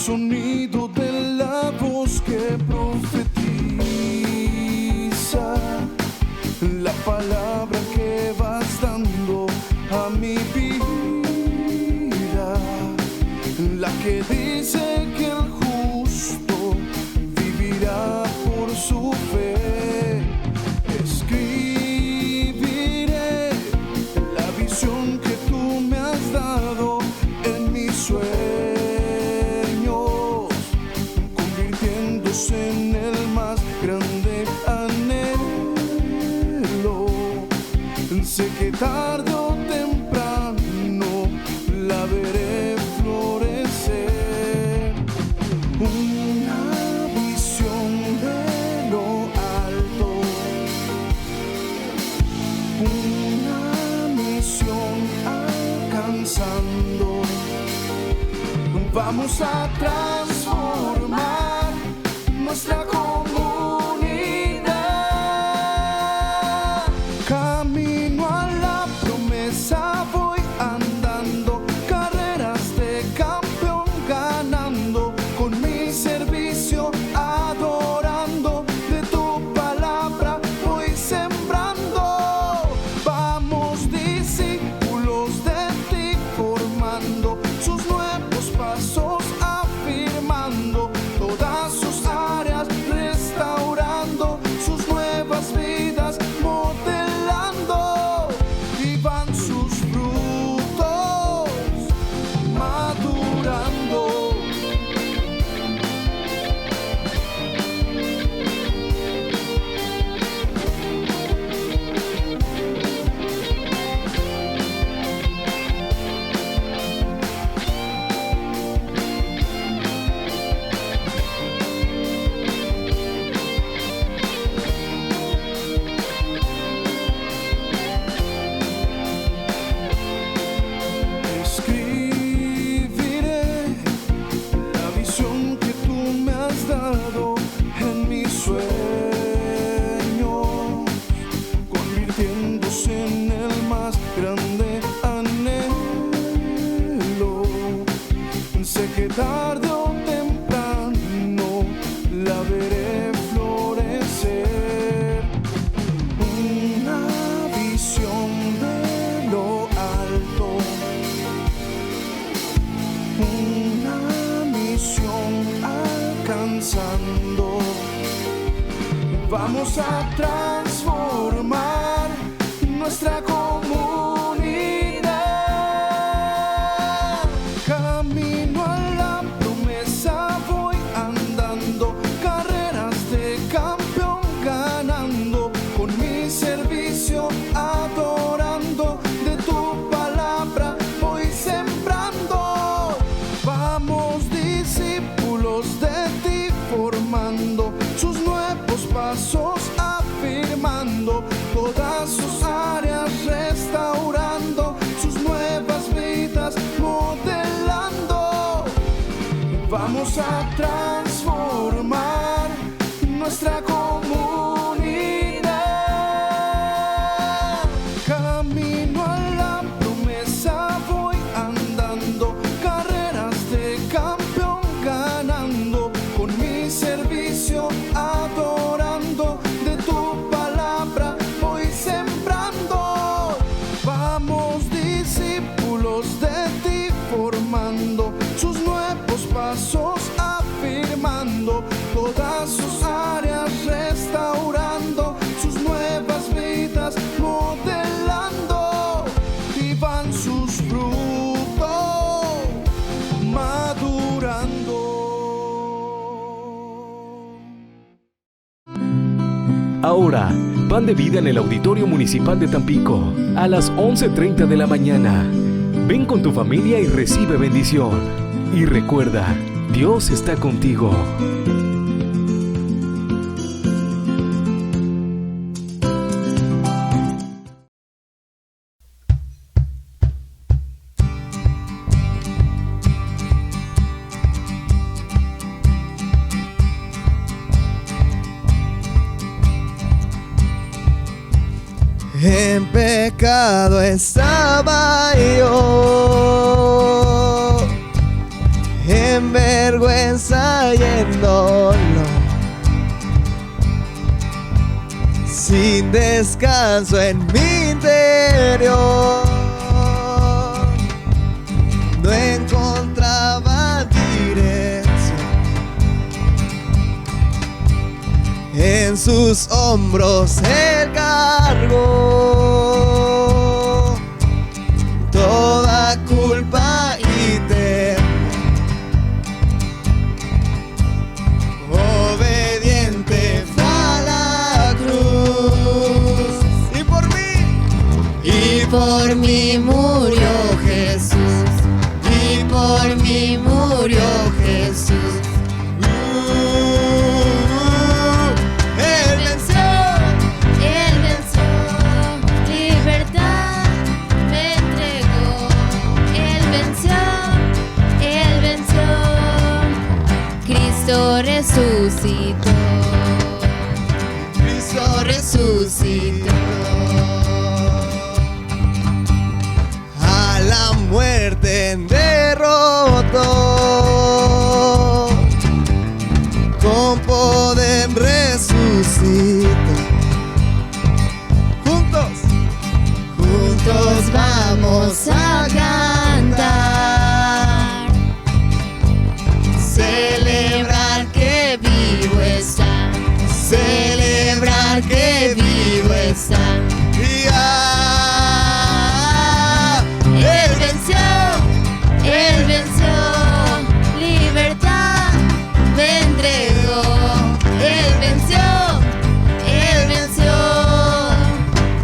sonido de la voz que profetiza, la palabra que vas dando a mi vida, la que dice que el justo vivirá por su fe. Escribiré la visión que tú me has dado en mis sueños, convirtiéndose en el más grande anhelo. Sé que tarde o temprano la veré florecer. Una visión de lo alto, una misión alcanzando. Vamos a transformar nuestra comunidad. Camino a la promesa voy andando, carreras de campeón ganando, con mi servicio adorando, de tu palabra voy sembrando. Vamos discípulos de ti formando, sus nuevos pasos afirmando, todas sus áreas restaurando, sus nuevas vidas modelando, y van sus frutos madurando. Escribiré la visión que tú me has dado en mis sueños, convirtiéndose en el más grande anhelo. Sé que tarde o temprano la veré florecer. Una visión de lo alto, una misión alcanzando. Vamos a transformar nuestra comunidad. Camino a la promesa voy andando, carreras de campeón ganando, con mi servicio adorando, de tu palabra voy sembrando. Vamos discípulos de ti formando, sus nuevos pasos afirmando, todas sus áreas restaurando, sus nuevas vidas modelando. Vamos a transformar nuestra comunidad. Camino a la promesa voy andando, carreras de campeón ganando, con mi servicio adorando, de tu palabra voy sembrando. Vamos discípulos de ti formando, sus nuevos pasos afirmando, todas sus áreas restaurando, sus nuevas vidas modelando, y van sus frutos madurando. Ahora, Pan de Vida en el Auditorio Municipal de Tampico, a las 11:30 de la mañana. Ven con tu familia y recibe bendición. Y recuerda, Dios está contigo. En pecado estaba yo, en en vergüenza y en dolor, sin descanso en mi interior. No encontraba dirección, en sus hombros Él cargó toda culpa y temor. Obediente fue a la cruz, y por mí murió Jesús, y por mí murió Jesús. Él venció, libertad me entregó. Él venció, Cristo resucitó. Cristo resucitó. A la muerte derrotó, con poder resucitó. Juntos vamos a cantar, celebrar que vivo está, celebrar que vivo está. Y Él venció, libertad me entregó. Él venció,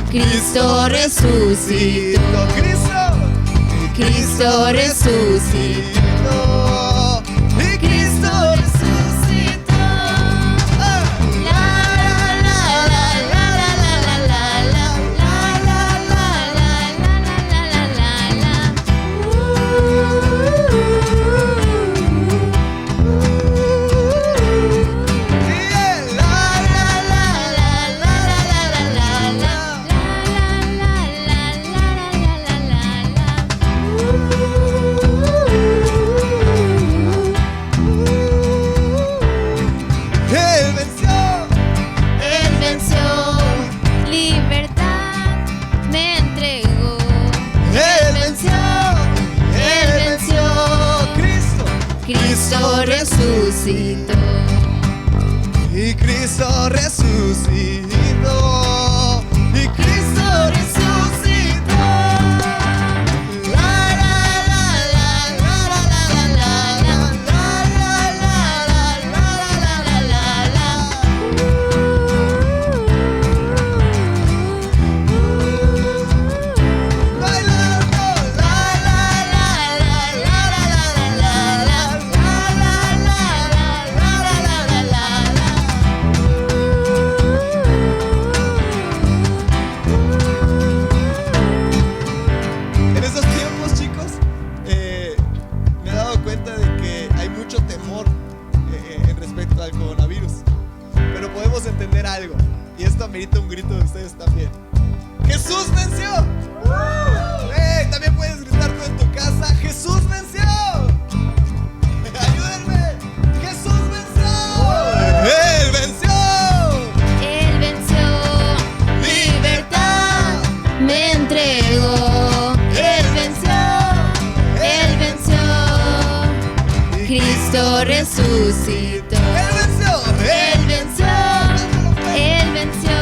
Cristo resucitó. Cristo resucitó. Y Cristo resucitó. La la la la la la la la la la la la. Él venció, libertad me entregó. Él venció, Cristo resucitó. Y Cristo resucitó. Y Cristo resucitó. La la la la la la la la la la la la. Bailando la la la la la la la En esos tiempos, chicos, me he dado cuenta de que hay mucho temor en respecto al coronavirus. Pero podemos entender algo, y esto amerita un grito de ustedes también. ¡Jesús venció! También puedes gritar tú en tu casa: ¡Jesús venció! ¡Ayúdenme! ¡Jesús venció! ¡Él venció! Libertad me entregó. Él venció, Cristo resucitó. Él venció,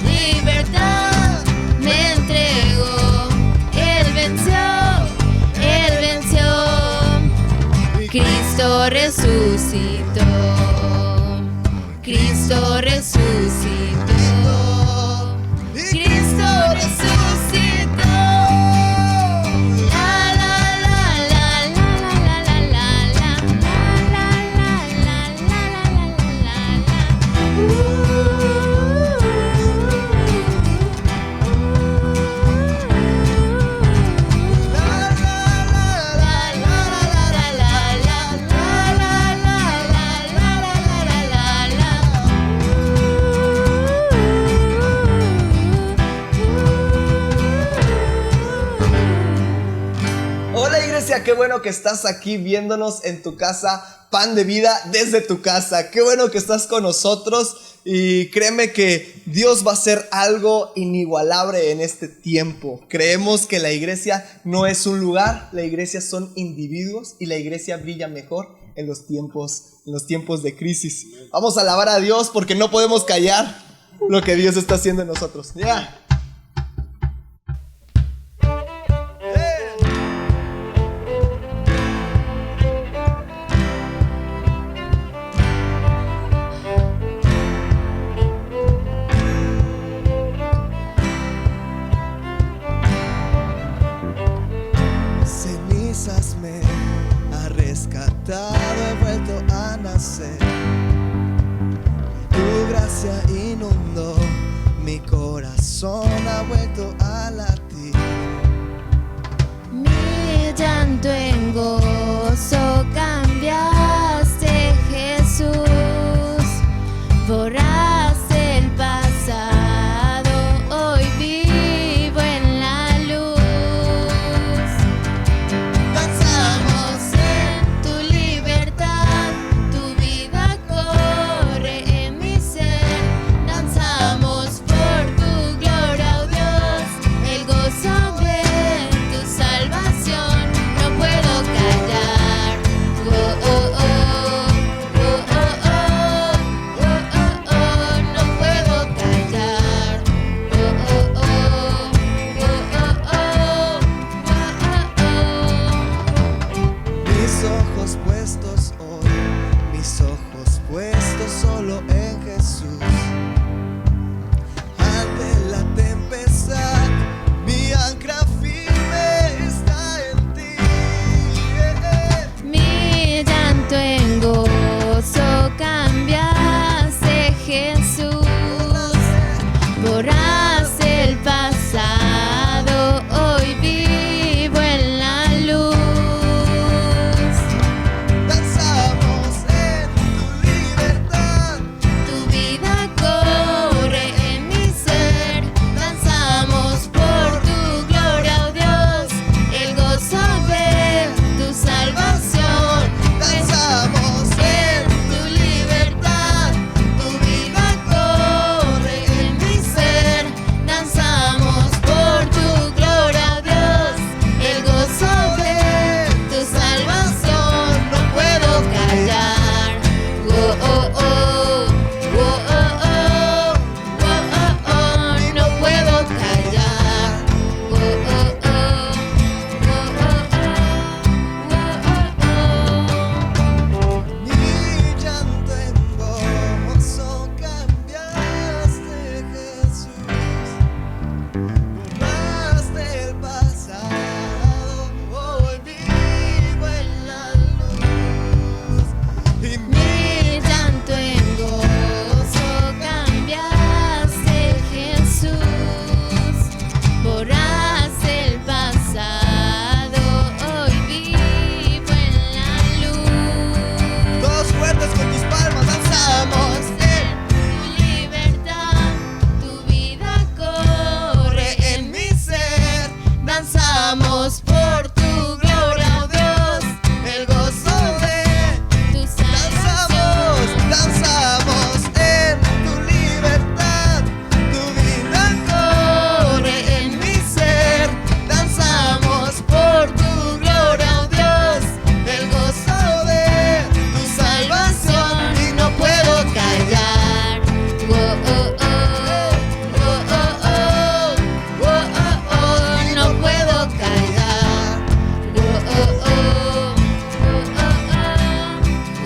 libertad me entregó. Él venció, Cristo resucitó. Cristo resucitó. Cristo resucitó. La la la la la la la la la la la la la la la. iglesia, qué bueno que estás aquí viéndonos en tu casa, Pan de Vida desde tu casa. Qué bueno que estás con nosotros y créeme que Dios va a hacer algo inigualable en este tiempo. Creemos que la iglesia no es un lugar, la iglesia son individuos y la iglesia brilla mejor en los tiempos de crisis. Vamos a alabar a Dios porque no podemos callar lo que Dios está haciendo en nosotros. Ya. Cenizas me ha rescatado, he vuelto a nacer. Tu gracia inundó mi corazón, ha vuelto a latir. Mi llanto en gozo cambiaste, Jesús. Borraste el pasado, hoy vivo en la luz. Danzamos en tu libertad, tu vida corre en mi ser. Danzamos por tu gloria, oh Dios, el gozo de tu salvación. No puedo callar, oh, oh, oh, oh, oh, oh, oh, oh, oh, no puedo callar, oh, oh, oh, oh, oh, oh, oh, oh. Mis ojos puestos hoy, mis ojos puestos solo en Jesús. Ante la tempestad, mi ancla firme está en ti. Mi llanto en gozo cambiaste, Jesús. Borraste el pasado, hoy vivo en la luz. Danzamos en tu libertad, Tu vida corre en mi ser. Danzamos por tu gloria, oh Dios, el gozo de tu salvación. danzamos En tu libertad, tu vida corre en mi ser. Danzamos por tu gloria, oh Dios, el gozo de tu salvación. No puedo callar, oh, oh, oh, oh, oh, oh, oh, oh, oh, no puedo callar, oh, oh, oh, oh, oh, oh, oh, oh. mi llanto en gozo cambiaste, Jesús. Borraste el pasado, hoy vivo en la luz. Y Mi llanto en gozo cambiaste, Jesús. Borraste el pasado, hoy vivo en la luz. todos fuertes con tus palmas, danzamos. En tu libertad, tu vida corre en mi ser. Danzamos por tu gloria, oh Dios, el gozo de tu salvación. Danzamos en tu libertad, tu vida Corre en mi ser. Danzamos por tu gloria, oh Dios, el gozo de tu salvación. Y no puedo callar, oh, oh, oh, oh, oh, oh, oh, oh, oh, no puedo callar, oh, oh, oh, oh, oh,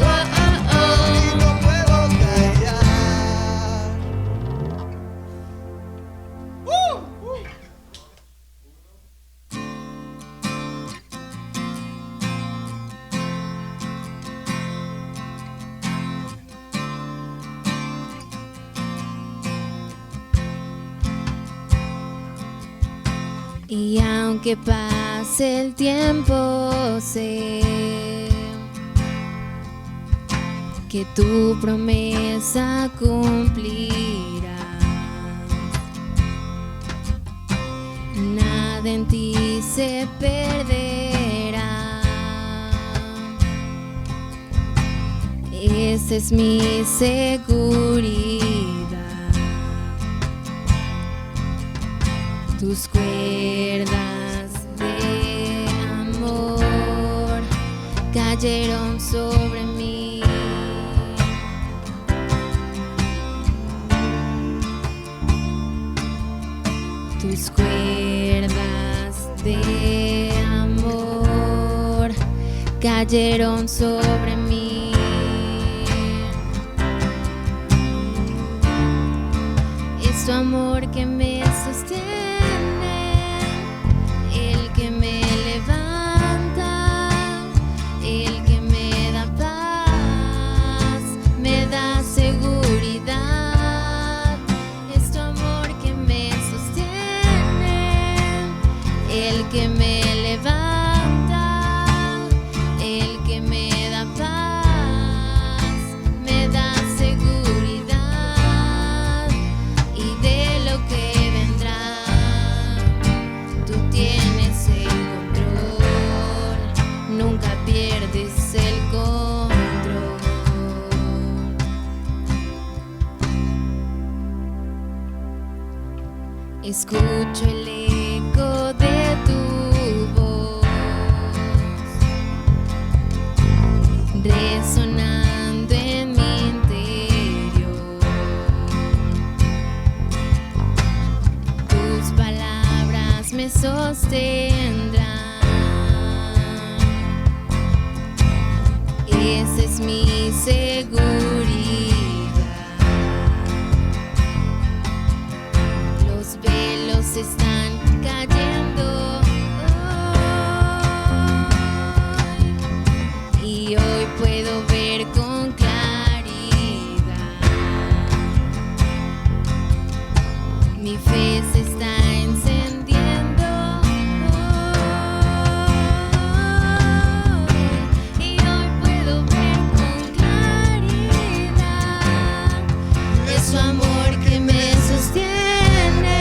oh, oh, oh, y no puedo callar. Y aunque pase el tiempo, sé que tu promesa cumplirá. Nada en ti se perderá. esa es mi seguridad. Tus cuerdas de amor cayeron sobre mí. Tus cuerdas de amor cayeron sobre mí. Es tu amor que me sostiene, el que me levanta, el que me da paz, me da seguridad. Es tu amor que me sostiene, el que me levanta, el que me da paz, me da seguridad. Y de lo que vendrá, tú tienes el control, nunca pierdes el control. Escucho el eco de tu voz resonando en mi interior. Tus palabras me sostendrán. Esa es mi seguridad. Los velos están cayendo hoy, y hoy puedo ver con claridad. Mi fe se está encendiendo hoy, y hoy puedo ver con claridad. Es su amor que me sostiene,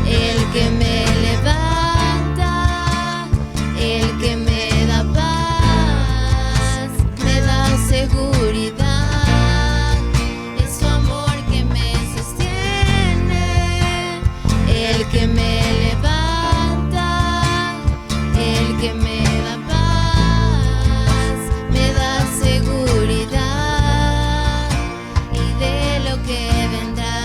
el que me levanta, el que me da paz, me da seguridad. Es su amor que me sostiene, el que me levanta, el que me da paz, me da seguridad. Y de lo que vendrá,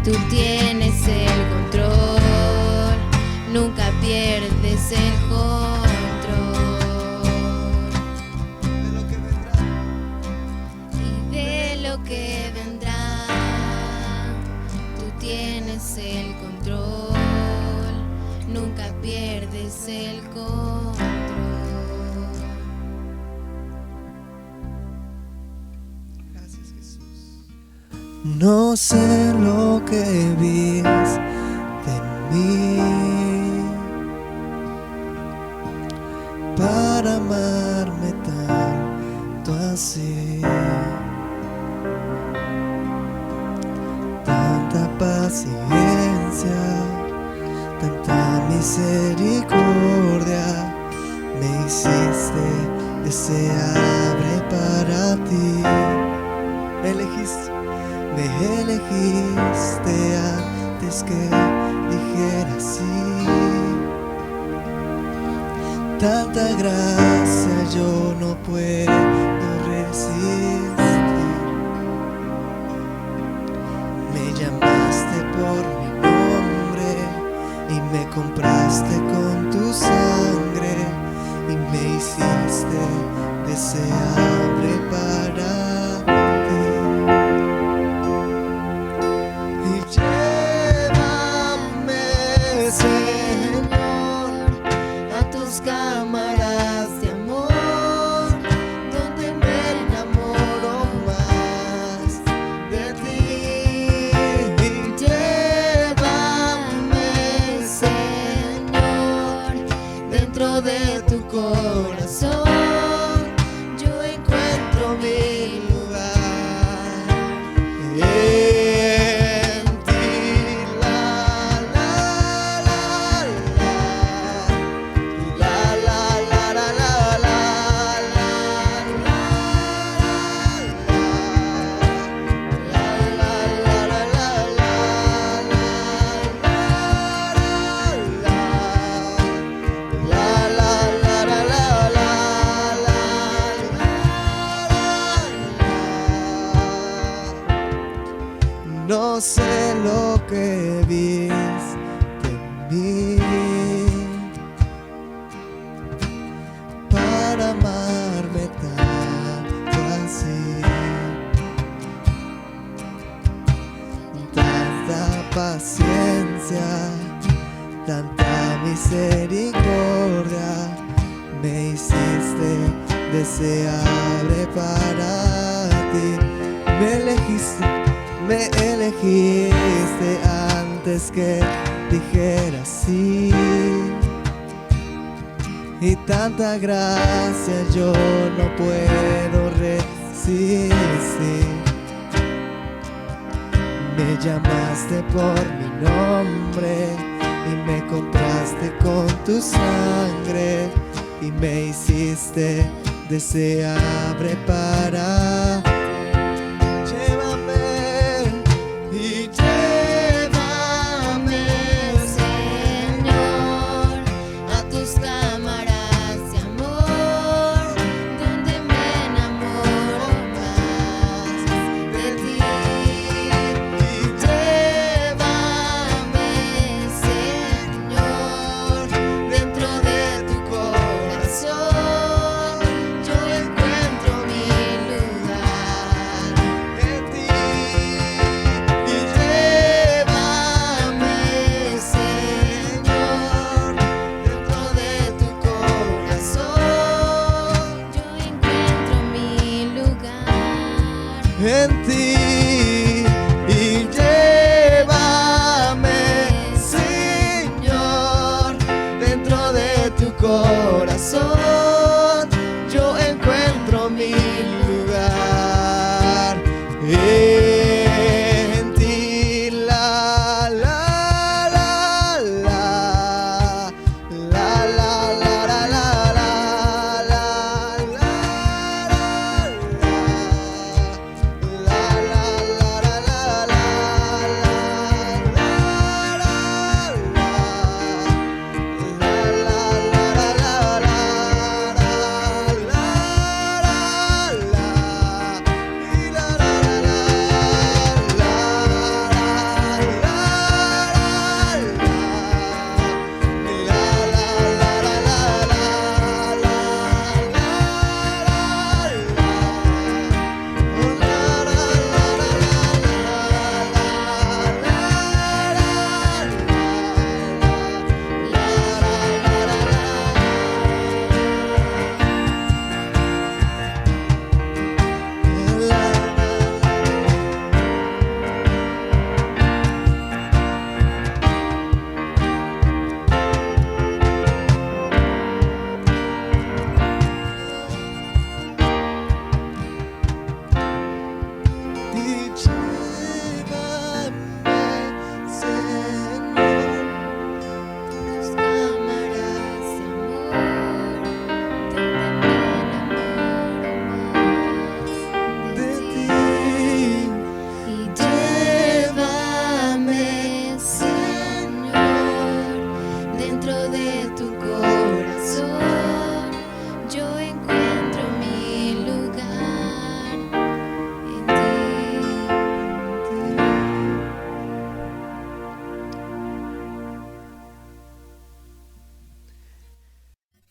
tú tienes el control, nunca pierdes el control. De lo que vendrá. Y de lo que vendrá, tú tienes el control, nunca pierdes el control. Gracias, Jesús. No sé lo que viste en mí para amarme tanto así. Tanta paciencia, tanta misericordia, me hiciste deseable para ti. Me elegiste antes que dijera sí. Tanta gracia yo no puedo resistir. Me llamaste por mi nombre y me compraste con tu sangre y me hiciste deseable para ti. Y llévame, Señor, A tus cámaras de amor, donde me enamoro más de ti. llévame, Señor, dentro de tu corazón. Yo no sé lo que viste en mí para amarme tanto así. Tanta paciencia, tanta misericordia, me hiciste deseable para ti. Me elegiste antes que dijera sí. Y tanta gracia yo no puedo resistir. Me llamaste por mi nombre y me compraste con tu sangre y me hiciste deseable para. Llévame y llévame, Señor, a tus cámaras de amor, donde me enamoro más de ti. Y llévame, Señor, dentro de tu corazón, yo encuentro mi lugar en ti. y llévame, Señor, dentro de tu corazón, yo encuentro mi lugar. En ti y llévame, Señor, dentro de tu corazón, yo encuentro mi lugar. En ti, la la la la la la la la la la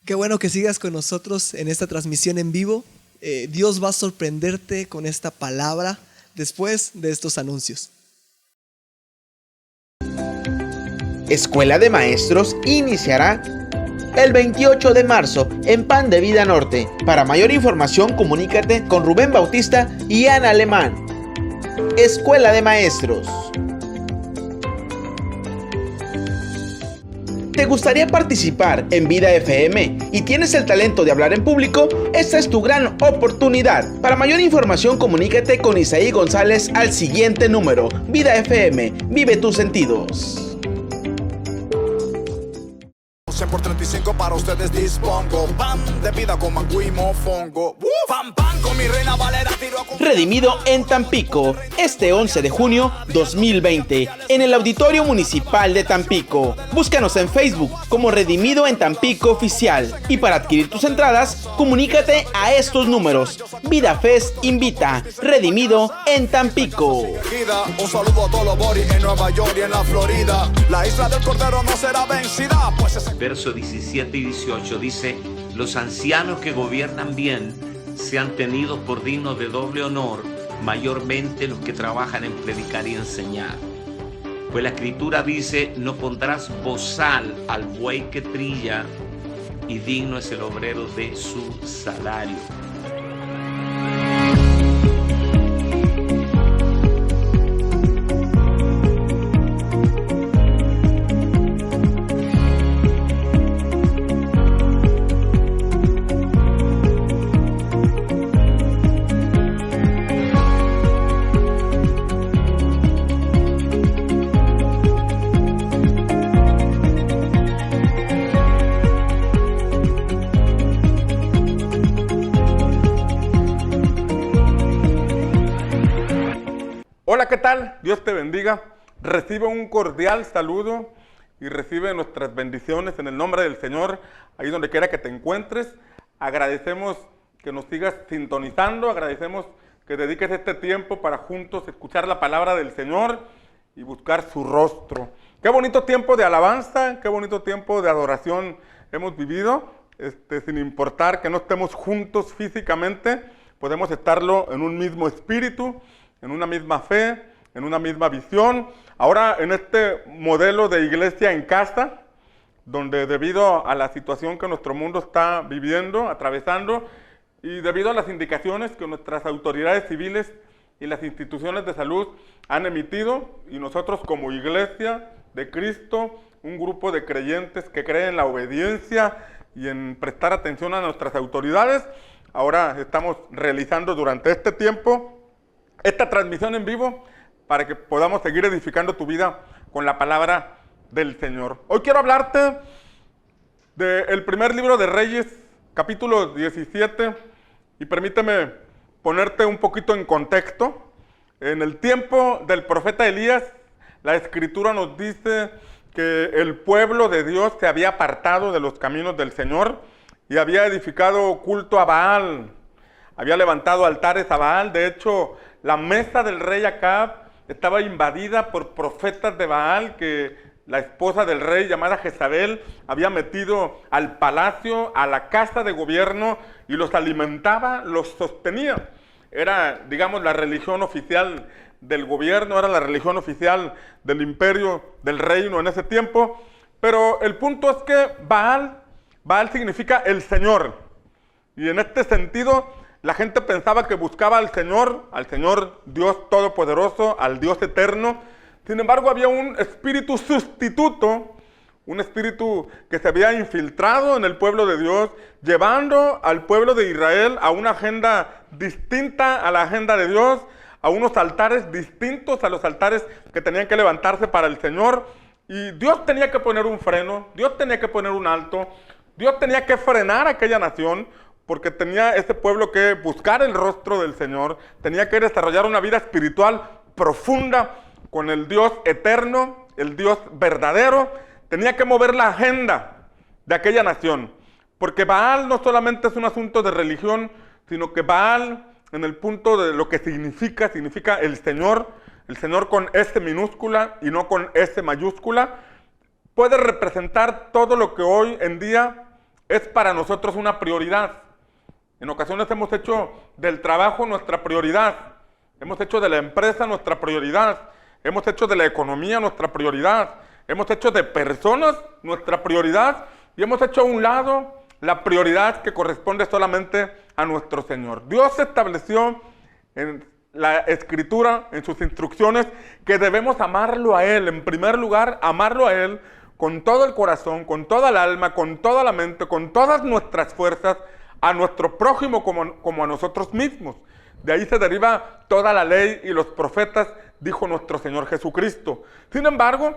Qué bueno que sigas con nosotros en esta transmisión en vivo. Dios va a sorprenderte con esta palabra después de estos anuncios. Escuela de Maestros iniciará el 28 de marzo en Pan de Vida Norte. Para mayor información, comunícate con Rubén Bautista y Ana Alemán. Escuela de Maestros. ¿Te gustaría participar en Vida FM y tienes el talento de hablar en público? Esta es tu gran oportunidad. Para mayor información, comunícate con Isaí González al siguiente número. Vida FM, vive tus sentidos. 100 por 35 para ustedes dispongo. Pan de vida con mango y mofongo. Pan, pan con mi reina Valera, tiro a Redimido en Tampico, este 11 de junio 2020, en el Auditorio Municipal de Tampico. Búscanos en Facebook como Redimido en Tampico Oficial. Y para adquirir tus entradas, comunícate a estos números. Vida Fest invita, Redimido en Tampico. Un saludo a todos los boris en Nueva York y en la Florida. La isla del Cordero no será vencida, pues Versos 17 y 18 dice: los ancianos que gobiernan bien sean tenidos por dignos de doble honor, mayormente los que trabajan en predicar y enseñar. Pues la Escritura dice: no pondrás bozal al buey que trilla, y digno es el obrero de su salario. Hola, ¿qué tal? Dios te bendiga. Recibe un cordial saludo y recibe nuestras bendiciones en el nombre del Señor, ahí donde quiera que te encuentres. Agradecemos que nos sigas sintonizando, agradecemos que dediques este tiempo para juntos escuchar la palabra del Señor y buscar su rostro. Qué bonito tiempo de alabanza, qué bonito tiempo de adoración hemos vivido, sin importar que no estemos juntos físicamente, podemos estarlo en un mismo espíritu, en una misma fe, en una misma visión. Ahora en este modelo de iglesia en casa, donde debido a la situación que nuestro mundo está viviendo, atravesando, y debido a las indicaciones que nuestras autoridades civiles y las instituciones de salud han emitido, y nosotros como iglesia de Cristo, un grupo de creyentes que creen en la obediencia y en prestar atención a nuestras autoridades, ahora estamos realizando durante este tiempo esta transmisión en vivo para que podamos seguir edificando tu vida con la palabra del Señor. Hoy quiero hablarte del primer libro de Reyes, capítulo 17, y permíteme ponerte un poquito en contexto. En el tiempo del profeta Elías, la Escritura nos dice que el pueblo de Dios se había apartado de los caminos del Señor y había edificado culto a Baal, había levantado altares a Baal. De hecho, la mesa del rey Acab estaba invadida por profetas de Baal que la esposa del rey, llamada Jezabel, había metido al palacio, a la casa de gobierno, y los alimentaba, los sostenía. Era, digamos, la religión oficial del gobierno, era la religión oficial del imperio, del reino en ese tiempo. Pero el punto es que Baal significa el Señor. Y en este sentido, la gente pensaba que buscaba al Señor Dios Todopoderoso, al Dios Eterno. Sin embargo, había un espíritu sustituto, un espíritu que se había infiltrado en el pueblo de Dios, llevando al pueblo de Israel a una agenda distinta a la agenda de Dios, a unos altares distintos a los altares que tenían que levantarse para el Señor. Y Dios tenía que poner un freno, Dios tenía que poner un alto, Dios tenía que frenar a aquella nación, porque tenía ese pueblo que buscar el rostro del Señor, tenía que desarrollar una vida espiritual profunda con el Dios eterno, el Dios verdadero. Tenía que mover la agenda de aquella nación, porque Baal no solamente es un asunto de religión, sino que Baal, en el punto de lo que significa el Señor con S minúscula y no con S mayúscula, puede representar todo lo que hoy en día es para nosotros una prioridad. En ocasiones hemos hecho del trabajo nuestra prioridad, hemos hecho de la empresa nuestra prioridad, hemos hecho de la economía nuestra prioridad, hemos hecho de personas nuestra prioridad y hemos hecho a un lado la prioridad que corresponde solamente a nuestro Señor. Dios estableció en la Escritura, en sus instrucciones, que debemos amarlo a Él. En primer lugar, amarlo a Él con todo el corazón, con toda el alma, con toda la mente, con todas nuestras fuerzas, a nuestro prójimo como a nosotros mismos. De ahí se deriva toda la ley y los profetas, dijo nuestro Señor Jesucristo. Sin embargo,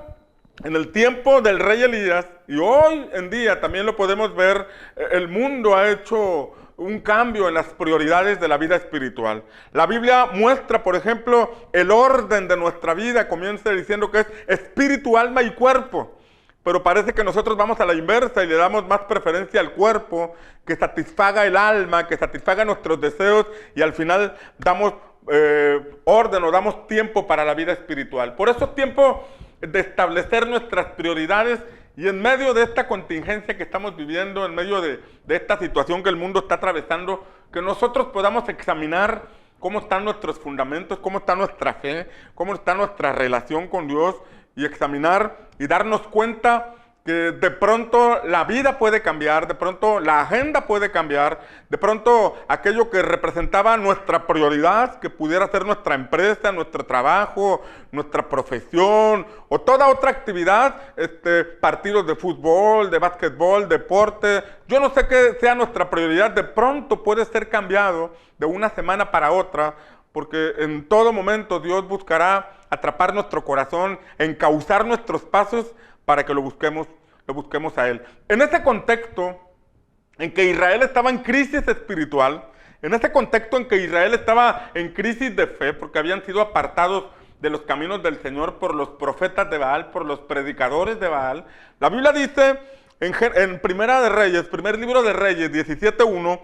en el tiempo del rey Elías, y hoy en día también lo podemos ver, el mundo ha hecho un cambio en las prioridades de la vida espiritual. La Biblia muestra, por ejemplo, el orden de nuestra vida. Comienza diciendo que es espíritu, alma y cuerpo. Pero parece que nosotros vamos a la inversa y le damos más preferencia al cuerpo, que satisfaga el alma, que satisfaga nuestros deseos, y al final damos orden o damos tiempo para la vida espiritual. Por eso es tiempo de establecer nuestras prioridades, y en medio de esta contingencia que estamos viviendo, en medio de esta situación que el mundo está atravesando, que nosotros podamos examinar cómo están nuestros fundamentos, cómo está nuestra fe, cómo está nuestra relación con Dios, y examinar y darnos cuenta que de pronto la vida puede cambiar, de pronto la agenda puede cambiar, de pronto aquello que representaba nuestra prioridad, que pudiera ser nuestra empresa, nuestro trabajo, nuestra profesión o toda otra actividad, partidos de fútbol, de básquetbol, deporte, yo no sé qué sea nuestra prioridad, de pronto puede ser cambiado de una semana para otra, porque en todo momento Dios buscará atrapar nuestro corazón, encauzar nuestros pasos para que lo busquemos a Él. En ese contexto en que Israel estaba en crisis espiritual, en ese contexto en que Israel estaba en crisis de fe, porque habían sido apartados de los caminos del Señor por los profetas de Baal, por los predicadores de Baal, la Biblia dice en Primera de Reyes, primer libro de Reyes, 17:1,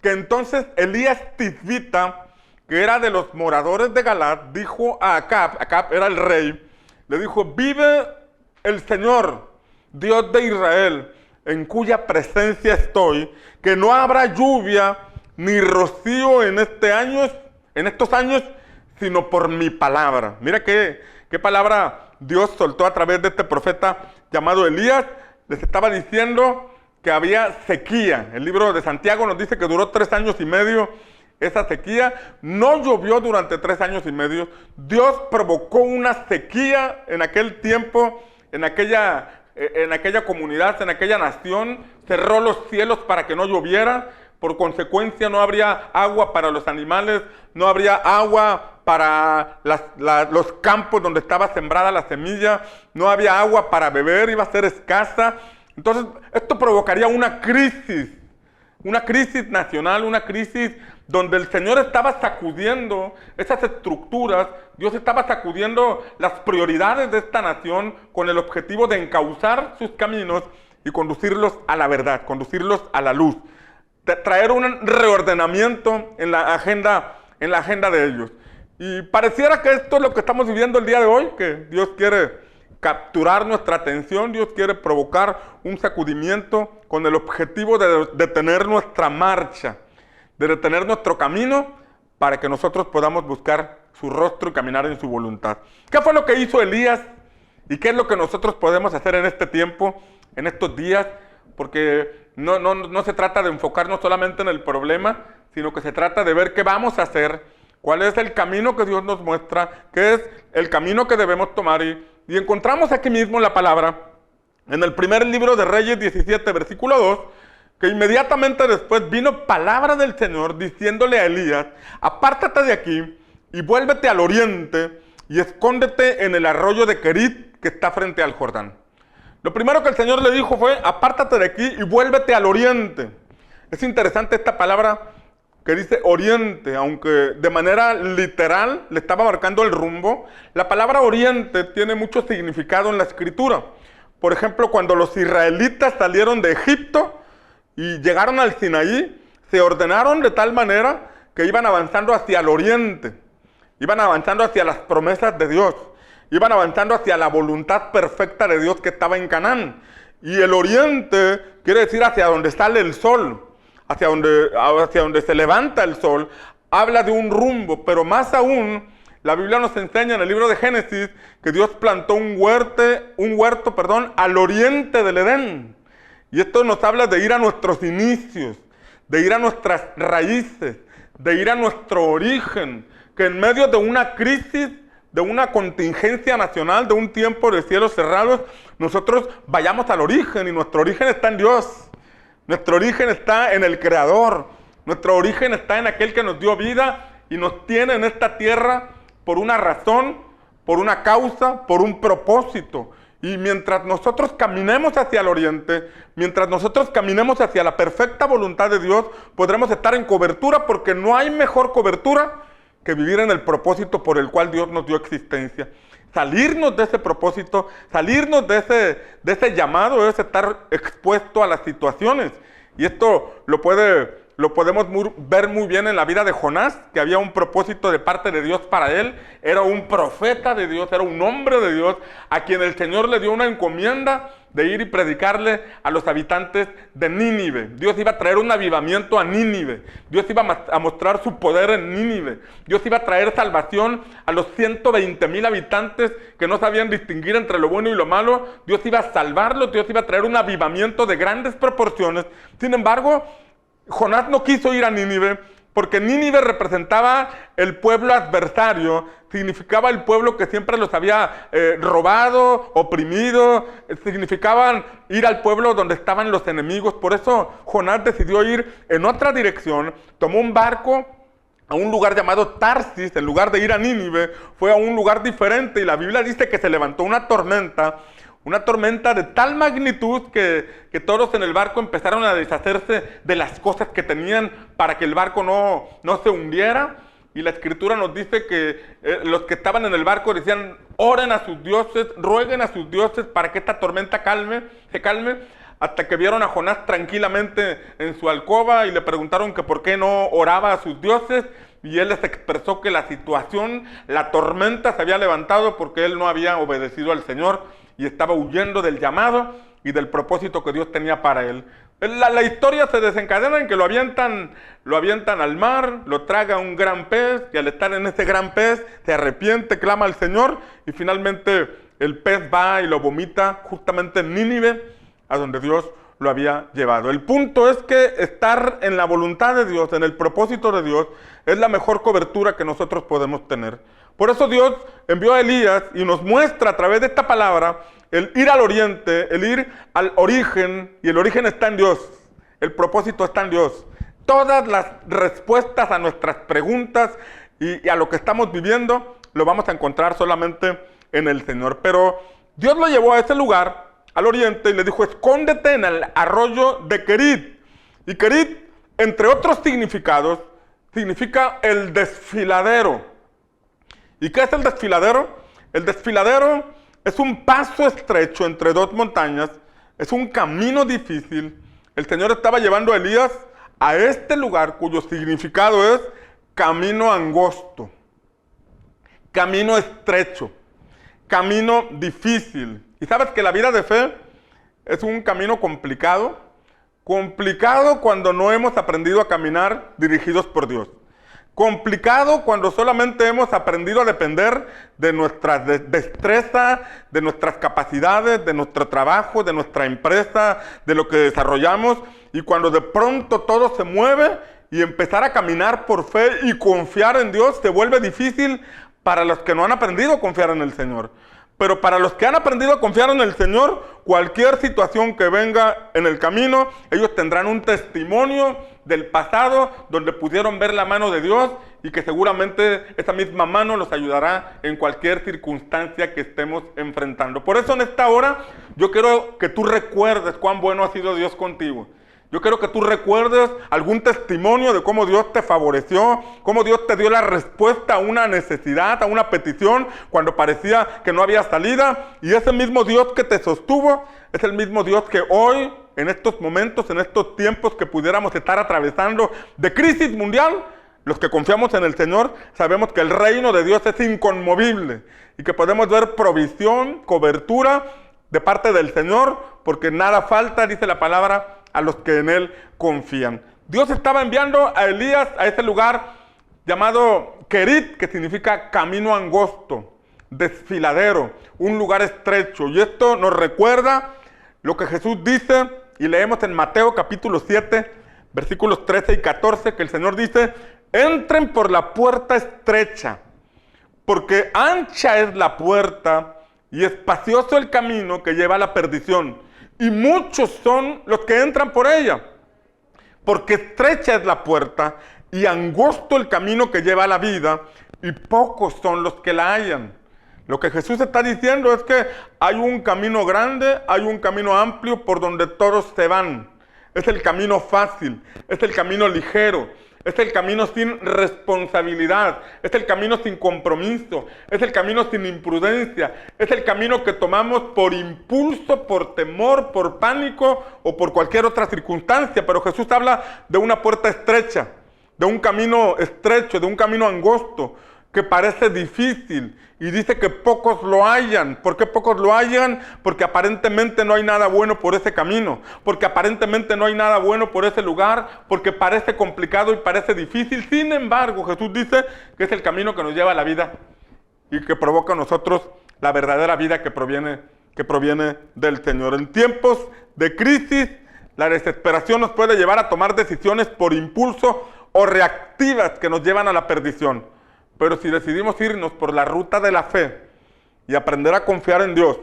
que entonces Elías Tisbita, que era de los moradores de Galaad, dijo a Acab era el rey, le dijo: vive el Señor, Dios de Israel, en cuya presencia estoy, que no habrá lluvia ni rocío en estos años, sino por mi palabra. Mira qué palabra Dios soltó a través de este profeta llamado Elías. Les estaba diciendo que había sequía. El libro de Santiago nos dice que duró 3 años y medio. Esa sequía no llovió durante 3 años y medio. Dios provocó una sequía en aquel tiempo, en aquella comunidad, en aquella nación. Cerró los cielos para que no lloviera. Por consecuencia no habría agua para los animales, no habría agua para los campos donde estaba sembrada la semilla, no había agua para beber, iba a ser escasa. Entonces esto provocaría una crisis nacional, una crisis donde el Señor estaba sacudiendo esas estructuras, Dios estaba sacudiendo las prioridades de esta nación con el objetivo de encauzar sus caminos y conducirlos a la verdad, conducirlos a la luz, de traer un reordenamiento en la agenda de ellos. Y pareciera que esto es lo que estamos viviendo el día de hoy, que Dios quiere capturar nuestra atención, Dios quiere provocar un sacudimiento con el objetivo de detener nuestra marcha, de detener nuestro camino para que nosotros podamos buscar su rostro y caminar en su voluntad. ¿Qué fue lo que hizo Elías? ¿Y qué es lo que nosotros podemos hacer en este tiempo, en estos días? Porque no se trata de enfocarnos solamente en el problema, sino que se trata de ver qué vamos a hacer, cuál es el camino que Dios nos muestra, qué es el camino que debemos tomar. Y encontramos aquí mismo la palabra, en el primer libro de Reyes 17, versículo 2, que inmediatamente después vino palabra del Señor diciéndole a Elías: apártate de aquí y vuélvete al oriente y escóndete en el arroyo de Querit que está frente al Jordán. Lo primero que el Señor le dijo fue: apártate de aquí y vuélvete al oriente. Es interesante esta palabra que dice oriente, aunque de manera literal le estaba marcando el rumbo. La palabra oriente tiene mucho significado en la escritura. Por ejemplo, cuando los israelitas salieron de Egipto y llegaron al Sinaí, se ordenaron de tal manera que iban avanzando hacia el oriente, iban avanzando hacia las promesas de Dios, iban avanzando hacia la voluntad perfecta de Dios que estaba en Canaán. Y el oriente quiere decir hacia donde sale el sol, hacia donde se levanta el sol. Habla de un rumbo, pero más aún, la Biblia nos enseña en el libro de Génesis que Dios plantó un huerto, al oriente del Edén. Y esto nos habla de ir a nuestros inicios, de ir a nuestras raíces, de ir a nuestro origen, que en medio de una crisis, de una contingencia nacional, de un tiempo de cielos cerrados, nosotros vayamos al origen, y nuestro origen está en Dios. Nuestro origen está en el Creador. Nuestro origen está en aquel que nos dio vida y nos tiene en esta tierra por una razón, por una causa, por un propósito. Y mientras nosotros caminemos hacia el oriente, mientras nosotros caminemos hacia la perfecta voluntad de Dios, podremos estar en cobertura, porque no hay mejor cobertura que vivir en el propósito por el cual Dios nos dio existencia. Salirnos de ese propósito, salirnos de ese llamado, es estar expuesto a las situaciones. Y esto lo podemos ver muy bien en la vida de Jonás, que había un propósito de parte de Dios para él. Era un profeta de Dios, era un hombre de Dios, a quien el Señor le dio una encomienda de ir y predicarle a los habitantes de Nínive. Dios iba a traer un avivamiento a Nínive. Dios iba a mostrar su poder en Nínive. Dios iba a traer salvación a los 120,000 habitantes que no sabían distinguir entre lo bueno y lo malo. Dios iba a salvarlos, Dios iba a traer un avivamiento de grandes proporciones. Sin embargo, Jonás no quiso ir a Nínive, porque Nínive representaba el pueblo adversario, significaba el pueblo que siempre los había robado, oprimido, significaban ir al pueblo donde estaban los enemigos. Por eso Jonás decidió ir en otra dirección, tomó un barco a un lugar llamado Tarsis. En lugar de ir a Nínive, fue a un lugar diferente, y la Biblia dice que se levantó una tormenta de tal magnitud que todos en el barco empezaron a deshacerse de las cosas que tenían para que el barco no se hundiera. Y la Escritura nos dice que los que estaban en el barco decían: oren a sus dioses, rueguen a sus dioses para que esta tormenta se calme, hasta que vieron a Jonás tranquilamente en su alcoba y le preguntaron que por qué no oraba a sus dioses. Y él les expresó que la situación, la tormenta se había levantado porque él no había obedecido al Señor y estaba huyendo del llamado y del propósito que Dios tenía para él. La historia se desencadena en que lo avientan al mar, lo traga un gran pez, y al estar en ese gran pez se arrepiente, clama al Señor, y finalmente el pez va y lo vomita justamente en Nínive, a donde Dios lo había llevado. El punto es que estar en la voluntad de Dios, en el propósito de Dios, es la mejor cobertura que nosotros podemos tener. Por eso Dios envió a Elías y nos muestra a través de esta palabra el ir al oriente, el ir al origen, y el origen está en Dios, el propósito está en Dios. Todas las respuestas a nuestras preguntas y a lo que estamos viviendo lo vamos a encontrar solamente en el Señor. Pero Dios lo llevó a ese lugar, al oriente, y le dijo: escóndete en el arroyo de Querit. Y Querit, entre otros significados, significa el desfiladero. ¿Y qué es el desfiladero? El desfiladero es un paso estrecho entre dos montañas, es un camino difícil. El Señor estaba llevando a Elías a este lugar cuyo significado es camino angosto, camino estrecho, camino difícil. Y sabes que la vida de fe es un camino complicado cuando no hemos aprendido a caminar dirigidos por Dios. Complicado cuando solamente hemos aprendido a depender de nuestra destreza, de nuestras capacidades, de nuestro trabajo, de nuestra empresa, de lo que desarrollamos, y cuando de pronto todo se mueve y empezar a caminar por fe y confiar en Dios se vuelve difícil para los que no han aprendido a confiar en el Señor. Pero para los que han aprendido a confiar en el Señor, cualquier situación que venga en el camino, ellos tendrán un testimonio del pasado donde pudieron ver la mano de Dios, y que seguramente esa misma mano los ayudará en cualquier circunstancia que estemos enfrentando. Por eso en esta hora yo quiero que tú recuerdes cuán bueno ha sido Dios contigo. Yo quiero que tú recuerdes algún testimonio de cómo Dios te favoreció, cómo Dios te dio la respuesta a una necesidad, a una petición, cuando parecía que no había salida. Y ese mismo Dios que te sostuvo es el mismo Dios que hoy, en estos momentos, en estos tiempos que pudiéramos estar atravesando de crisis mundial, los que confiamos en el Señor sabemos que el reino de Dios es inconmovible y que podemos ver provisión, cobertura de parte del Señor, porque nada falta, dice la palabra, a los que en Él confían. Dios estaba enviando a Elías a ese lugar llamado Querit, que significa camino angosto, desfiladero, un lugar estrecho. Y esto nos recuerda lo que Jesús dice, y leemos en Mateo capítulo 7, versículos 13 y 14, que el Señor dice: entren por la puerta estrecha, porque ancha es la puerta y espacioso el camino que lleva a la perdición, y muchos son los que entran por ella. Porque estrecha es la puerta y angosto el camino que lleva a la vida, y pocos son los que la hallan. Lo que Jesús está diciendo es que hay un camino grande, hay un camino amplio por donde todos se van. Es el camino fácil, es el camino ligero, es el camino sin responsabilidad, es el camino sin compromiso, es el camino sin imprudencia, es el camino que tomamos por impulso, por temor, por pánico o por cualquier otra circunstancia. Pero Jesús habla de una puerta estrecha, de un camino estrecho, de un camino angosto, que parece difícil, y dice que pocos lo hallan. ¿Por qué pocos lo hallan? Porque aparentemente no hay nada bueno por ese camino, porque aparentemente no hay nada bueno por ese lugar, porque parece complicado y parece difícil. Sin embargo, Jesús dice que es el camino que nos lleva a la vida y que provoca a nosotros la verdadera vida que proviene del Señor. En tiempos de crisis, la desesperación nos puede llevar a tomar decisiones por impulso o reactivas que nos llevan a la perdición. Pero si decidimos irnos por la ruta de la fe y aprender a confiar en Dios,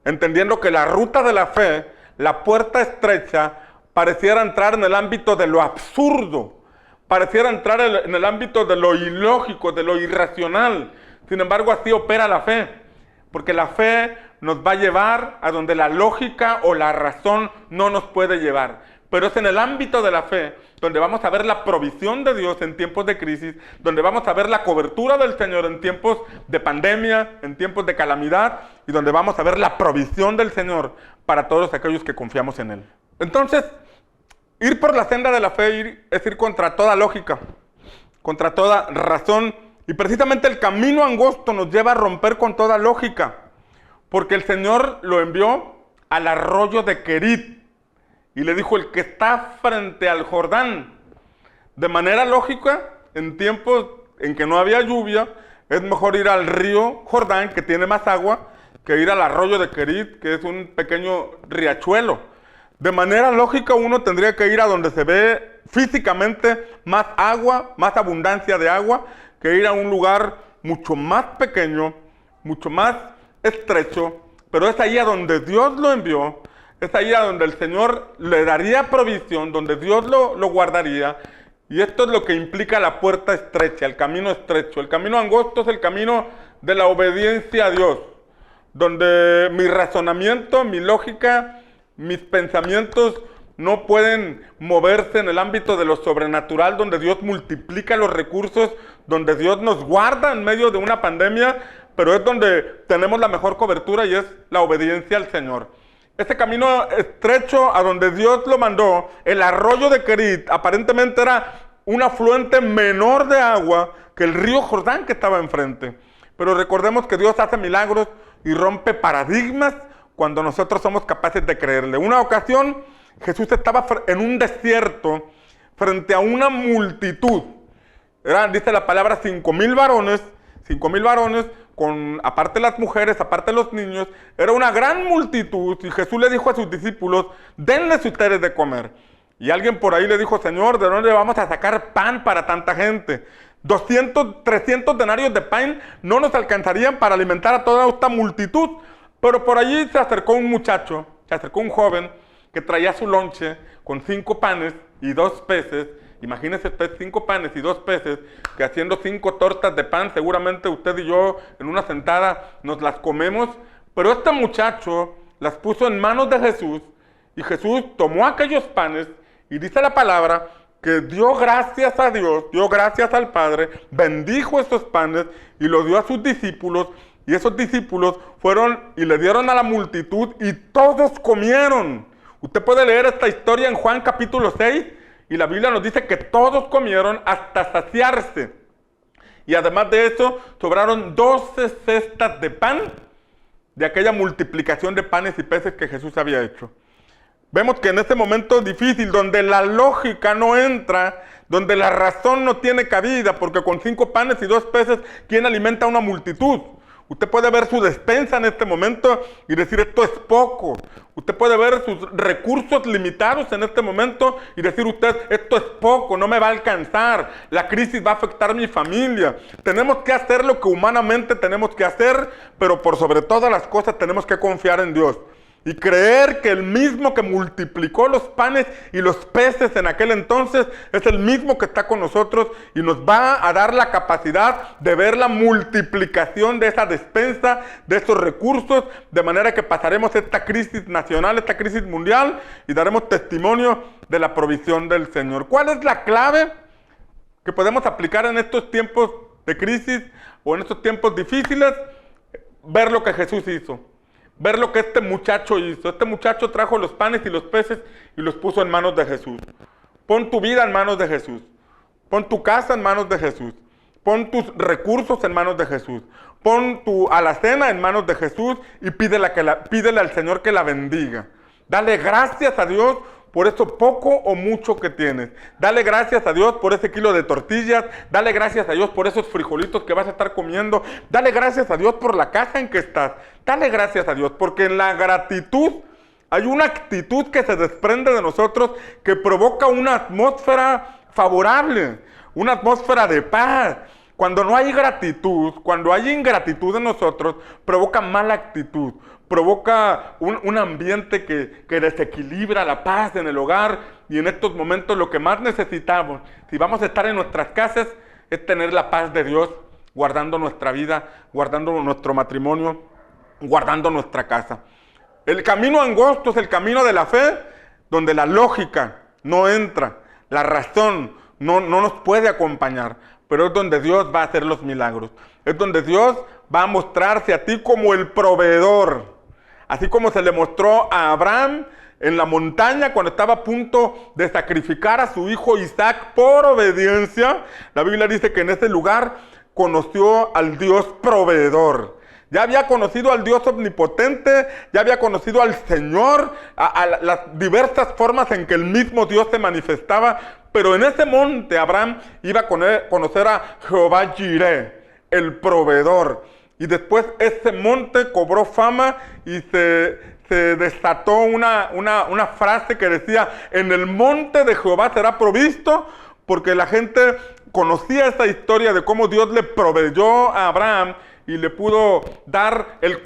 entendiendo que la ruta de la fe, la puerta estrecha, pareciera entrar en el ámbito de lo absurdo, pareciera entrar en el ámbito de lo ilógico, de lo irracional. Sin embargo, así opera la fe, porque la fe nos va a llevar a donde la lógica o la razón no nos puede llevar. Pero es en el ámbito de la fe donde vamos a ver la provisión de Dios en tiempos de crisis, donde vamos a ver la cobertura del Señor en tiempos de pandemia, en tiempos de calamidad, y donde vamos a ver la provisión del Señor para todos aquellos que confiamos en Él. Entonces, ir por la senda de la fe es ir contra toda lógica, contra toda razón, y precisamente el camino angosto nos lleva a romper con toda lógica, porque el Señor lo envió al arroyo de Querit, y le dijo: el que está frente al Jordán. De manera lógica, en tiempos en que no había lluvia, es mejor ir al río Jordán, que tiene más agua, que ir al arroyo de Querit, que es un pequeño riachuelo. De manera lógica, uno tendría que ir a donde se ve físicamente más agua, más abundancia de agua, que ir a un lugar mucho más pequeño, mucho más estrecho, pero es ahí a donde Dios lo envió. Es ahí a donde el Señor le daría provisión, donde Dios lo guardaría. Y esto es lo que implica la puerta estrecha, el camino estrecho. El camino angosto es el camino de la obediencia a Dios, donde mi razonamiento, mi lógica, mis pensamientos no pueden moverse en el ámbito de lo sobrenatural, donde Dios multiplica los recursos, donde Dios nos guarda en medio de una pandemia, pero es donde tenemos la mejor cobertura, y es la obediencia al Señor. Este camino estrecho a donde Dios lo mandó, el arroyo de Querit, aparentemente era un afluente menor de agua que el río Jordán que estaba enfrente. Pero recordemos que Dios hace milagros y rompe paradigmas cuando nosotros somos capaces de creerle. Una ocasión, Jesús estaba en un desierto frente a una multitud. Dice la palabra 5,000 varones, aparte las mujeres, aparte los niños, era una gran multitud, y Jesús le dijo a sus discípulos: denles ustedes de comer. Y alguien por ahí le dijo: Señor, ¿de dónde vamos a sacar pan para tanta gente? 200, 300 denarios de pan no nos alcanzarían para alimentar a toda esta multitud. Pero por allí se acercó un muchacho, un joven, que traía su lonche con 5 panes y 2 peces. Imagínese usted 5 panes y 2 peces, que haciendo 5 tortas de pan, seguramente usted y yo en una sentada nos las comemos. Pero este muchacho las puso en manos de Jesús, y Jesús tomó aquellos panes, y dice la palabra que dio gracias a Dios, dio gracias al Padre, bendijo esos panes y los dio a sus discípulos, y esos discípulos fueron y le dieron a la multitud, y todos comieron. Usted puede leer esta historia en Juan capítulo 6, y la Biblia nos dice que todos comieron hasta saciarse. Y además de eso, sobraron 12 cestas de pan de aquella multiplicación de panes y peces que Jesús había hecho. Vemos que en este momento difícil, donde la lógica no entra, donde la razón no tiene cabida, porque con 5 panes y 2 peces, ¿quién alimenta a una multitud? Usted puede ver su despensa en este momento y decir: esto es poco. Usted puede ver sus recursos limitados en este momento y decir usted: esto es poco, no me va a alcanzar, la crisis va a afectar a mi familia. Tenemos que hacer lo que humanamente tenemos que hacer, pero por sobre todas las cosas tenemos que confiar en Dios. y creer que el mismo que multiplicó los panes y los peces en aquel entonces es el mismo que está con nosotros y nos va a dar la capacidad de ver la multiplicación de esa despensa, de esos recursos, de manera que pasaremos esta crisis nacional, esta crisis mundial y daremos testimonio de la provisión del Señor. ¿Cuál es la clave que podemos aplicar en estos tiempos de crisis o en estos tiempos difíciles? Ver lo que Jesús hizo. Ver lo que este muchacho hizo. Este muchacho trajo los panes y los peces y los puso en manos de Jesús. Pon tu vida en manos de Jesús. Pon tu casa en manos de Jesús. Pon tus recursos en manos de Jesús. Pon tu alacena en manos de Jesús y pídele al Señor que la bendiga. Dale gracias a Dios por eso poco o mucho que tienes. Dale gracias a Dios por ese kilo de tortillas. Dale gracias a Dios por esos frijolitos que vas a estar comiendo. Dale gracias a Dios por la casa en que estás. Dale gracias a Dios porque en la gratitud hay una actitud que se desprende de nosotros que provoca una atmósfera favorable, una atmósfera de paz. Cuando no hay gratitud, cuando hay ingratitud en nosotros, provoca mala actitud, provoca un ambiente que desequilibra la paz en el hogar y en estos momentos lo que más necesitamos, si vamos a estar en nuestras casas, es tener la paz de Dios, guardando nuestra vida, guardando nuestro matrimonio, guardando nuestra casa. El camino angosto es el camino de la fe, donde la lógica no entra, la razón no nos puede acompañar. Pero es donde Dios va a hacer los milagros. Es donde Dios va a mostrarse a ti como el proveedor. Así como se le mostró a Abraham en la montaña cuando estaba a punto de sacrificar a su hijo Isaac por obediencia. La Biblia dice que en ese lugar conoció al Dios proveedor. Ya había conocido al Dios omnipotente, ya había conocido al Señor, a las diversas formas en que el mismo Dios se manifestaba. Pero en ese monte Abraham iba a conocer a Jehová Jireh, el proveedor. Y después ese monte cobró fama y se desató una frase que decía, en el monte de Jehová será provisto, porque la gente conocía esa historia de cómo Dios le proveyó a Abraham y le pudo dar el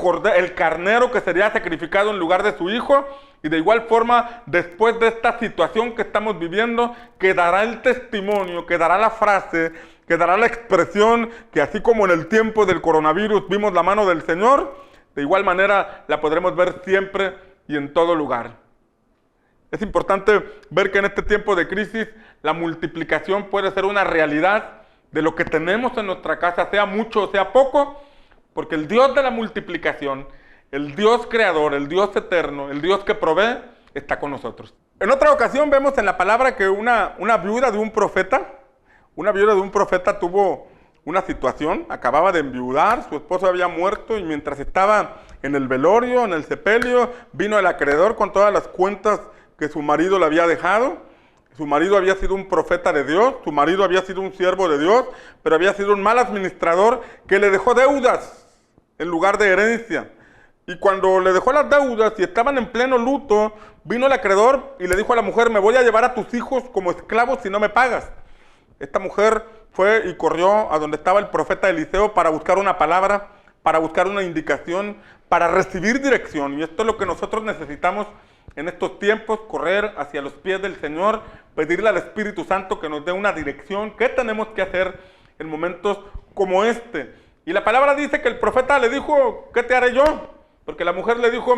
carnero que sería sacrificado en lugar de su hijo. Y de igual forma, después de esta situación que estamos viviendo, quedará el testimonio, quedará la frase, quedará la expresión que así como en el tiempo del coronavirus vimos la mano del Señor, de igual manera la podremos ver siempre y en todo lugar. Es importante ver que en este tiempo de crisis la multiplicación puede ser una realidad de lo que tenemos en nuestra casa, sea mucho o sea poco, porque el Dios de la multiplicación, el Dios creador, el Dios eterno, el Dios que provee, está con nosotros. En otra ocasión vemos en la palabra que una viuda de un profeta tuvo una situación, acababa de enviudar, su esposo había muerto y mientras estaba en el velorio, en el sepelio, vino el acreedor con todas las cuentas que su marido le había dejado. Su marido había sido un profeta de Dios, su marido había sido un siervo de Dios, pero había sido un mal administrador que le dejó deudas en lugar de herencia. Y cuando le dejó las deudas y estaban en pleno luto, vino el acreedor y le dijo a la mujer, me voy a llevar a tus hijos como esclavos si no me pagas. Esta mujer fue y corrió a donde estaba el profeta Eliseo para buscar una palabra, para buscar una indicación, para recibir dirección. Y esto es lo que nosotros necesitamos en estos tiempos, correr hacia los pies del Señor, pedirle al Espíritu Santo que nos dé una dirección. ¿Qué tenemos que hacer en momentos como este? Y la palabra dice que el profeta le dijo, ¿qué te haré yo? Porque la mujer le dijo,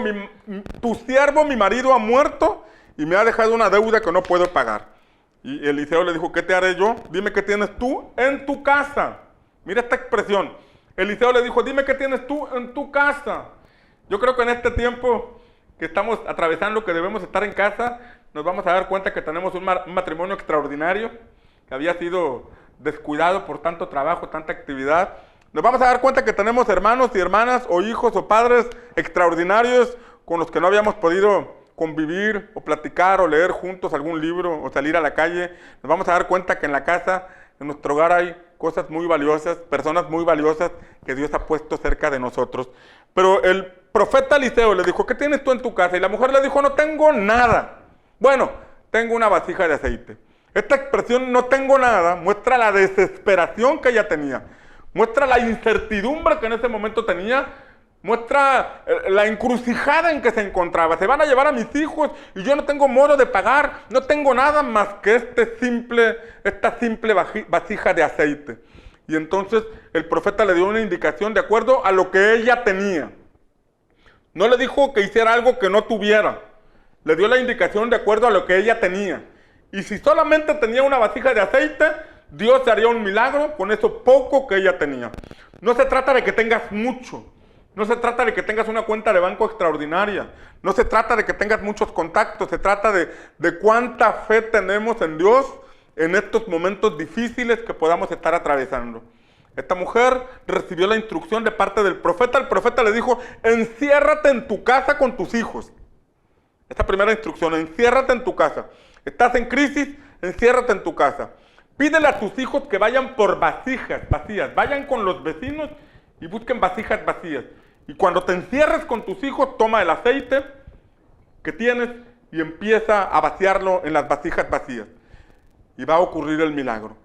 tu siervo, mi marido, ha muerto y me ha dejado una deuda que no puedo pagar. Y Eliseo le dijo, ¿qué te haré yo? Dime qué tienes tú en tu casa. Mira esta expresión. Eliseo le dijo, dime qué tienes tú en tu casa. Yo creo que en este tiempo que estamos atravesando, que debemos estar en casa, nos vamos a dar cuenta que tenemos un matrimonio extraordinario, que había sido descuidado por tanto trabajo, tanta actividad. Nos vamos a dar cuenta que tenemos hermanos y hermanas, o hijos o padres extraordinarios con los que no habíamos podido convivir o platicar o leer juntos algún libro o salir a la calle. Nos vamos a dar cuenta que en la casa, en nuestro hogar hay cosas muy valiosas, personas muy valiosas que Dios ha puesto cerca de nosotros. Pero el profeta Eliseo le dijo, ¿qué tienes tú en tu casa? Y la mujer le dijo, no tengo nada. Bueno, tengo una vasija de aceite. Esta expresión, no tengo nada, muestra la desesperación que ella tenía. Muestra la incertidumbre que en ese momento tenía, muestra la encrucijada en que se encontraba. Se van a llevar a mis hijos y yo no tengo modo de pagar, no tengo nada más que esta simple vasija de aceite. Y entonces el profeta le dio una indicación de acuerdo a lo que ella tenía. No le dijo que hiciera algo que no tuviera. Le dio la indicación de acuerdo a lo que ella tenía. Y si solamente tenía una vasija de aceite, Dios haría un milagro con eso poco que ella tenía. No se trata de que tengas mucho. No se trata de que tengas una cuenta de banco extraordinaria. No se trata de que tengas muchos contactos. Se trata de cuánta fe tenemos en Dios en estos momentos difíciles que podamos estar atravesando. Esta mujer recibió la instrucción de parte del profeta. El profeta le dijo, enciérrate en tu casa con tus hijos. Esta primera instrucción, enciérrate en tu casa. Estás en crisis, enciérrate en tu casa. Pídele a tus hijos que vayan por vasijas vacías. Vayan con los vecinos y busquen vasijas vacías. Y cuando te encierres con tus hijos, toma el aceite que tienes y empieza a vaciarlo en las vasijas vacías. Y va a ocurrir el milagro.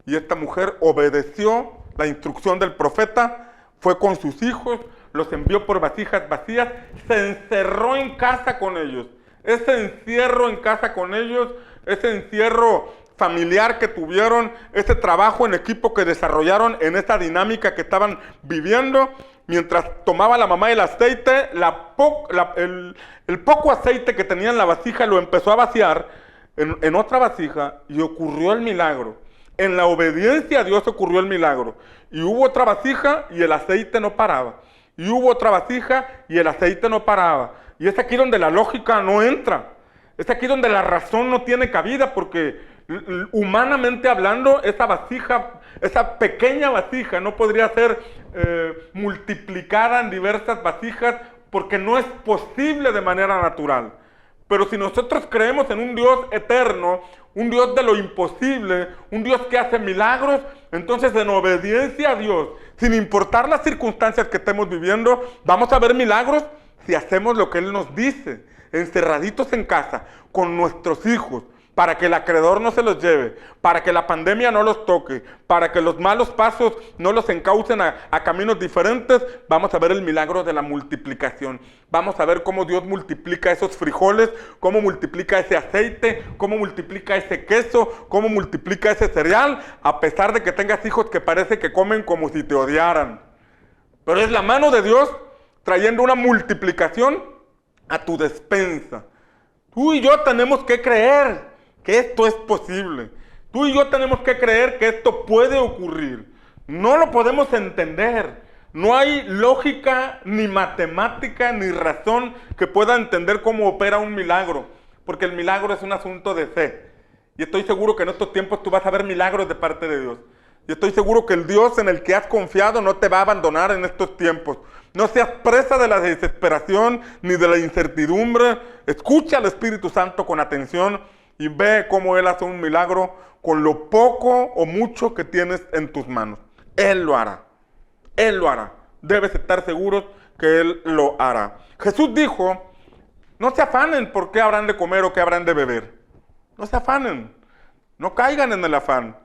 Y esta mujer obedeció la instrucción del profeta, fue con sus hijos, los envió por vasijas vacías, se encerró en casa con ellos. Ese encierro en casa con ellos, ese encierro familiar que tuvieron, ese trabajo en equipo que desarrollaron en esa dinámica que estaban viviendo, mientras tomaba la mamá el aceite, el poco aceite que tenía en la vasija lo empezó a vaciar en otra vasija y ocurrió el milagro. En la obediencia a Dios ocurrió el milagro. Y hubo otra vasija y el aceite no paraba. Y hubo otra vasija y el aceite no paraba. Y es aquí donde la lógica no entra. Es aquí donde la razón no tiene cabida, porque humanamente hablando, esa vasija, esa pequeña vasija no podría ser multiplicada en diversas vasijas, porque no es posible de manera natural. Pero si nosotros creemos en un Dios eterno, un Dios de lo imposible, un Dios que hace milagros, entonces en obediencia a Dios, sin importar las circunstancias que estemos viviendo, vamos a ver milagros si hacemos lo que Él nos dice, encerraditos en casa, con nuestros hijos, para que el acreedor no se los lleve, para que la pandemia no los toque, para que los malos pasos no los encaucen a caminos diferentes. Vamos a ver el milagro de la multiplicación. Vamos a ver cómo Dios multiplica esos frijoles, cómo multiplica ese aceite, cómo multiplica ese queso, cómo multiplica ese cereal, a pesar de que tengas hijos que parece que comen como si te odiaran. Pero es la mano de Dios trayendo una multiplicación a tu despensa. Tú y yo tenemos que creer que esto es posible. Tú y yo tenemos que creer que esto puede ocurrir. No lo podemos entender. No hay lógica, ni matemática, ni razón que pueda entender cómo opera un milagro. Porque el milagro es un asunto de fe. Y estoy seguro que en estos tiempos tú vas a ver milagros de parte de Dios. Y estoy seguro que el Dios en el que has confiado no te va a abandonar en estos tiempos. No seas presa de la desesperación ni de la incertidumbre. Escucha al Espíritu Santo con atención y ve cómo Él hace un milagro con lo poco o mucho que tienes en tus manos. Él lo hará. Él lo hará. Debes estar seguros que Él lo hará. Jesús dijo, no se afanen por qué habrán de comer o qué habrán de beber. No se afanen. No caigan en el afán.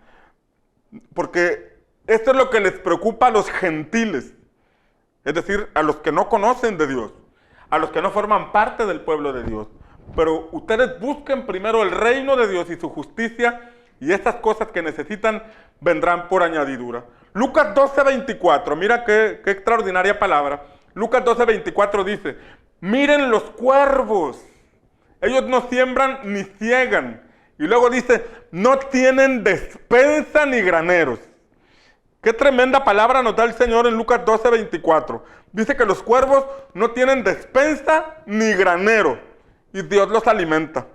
Porque esto es lo que les preocupa a los gentiles. Es decir, a los que no conocen de Dios. A los que no forman parte del pueblo de Dios. Pero ustedes busquen primero el reino de Dios y su justicia, y estas cosas que necesitan vendrán por añadidura. Lucas 12:24, mira qué extraordinaria palabra. Lucas 12:24 dice, miren los cuervos, ellos no siembran ni ciegan. Y luego dice, no tienen despensa ni graneros. Qué tremenda palabra nos da el Señor en Lucas 12:24. Dice que los cuervos no tienen despensa ni granero. Y Dios los alimenta.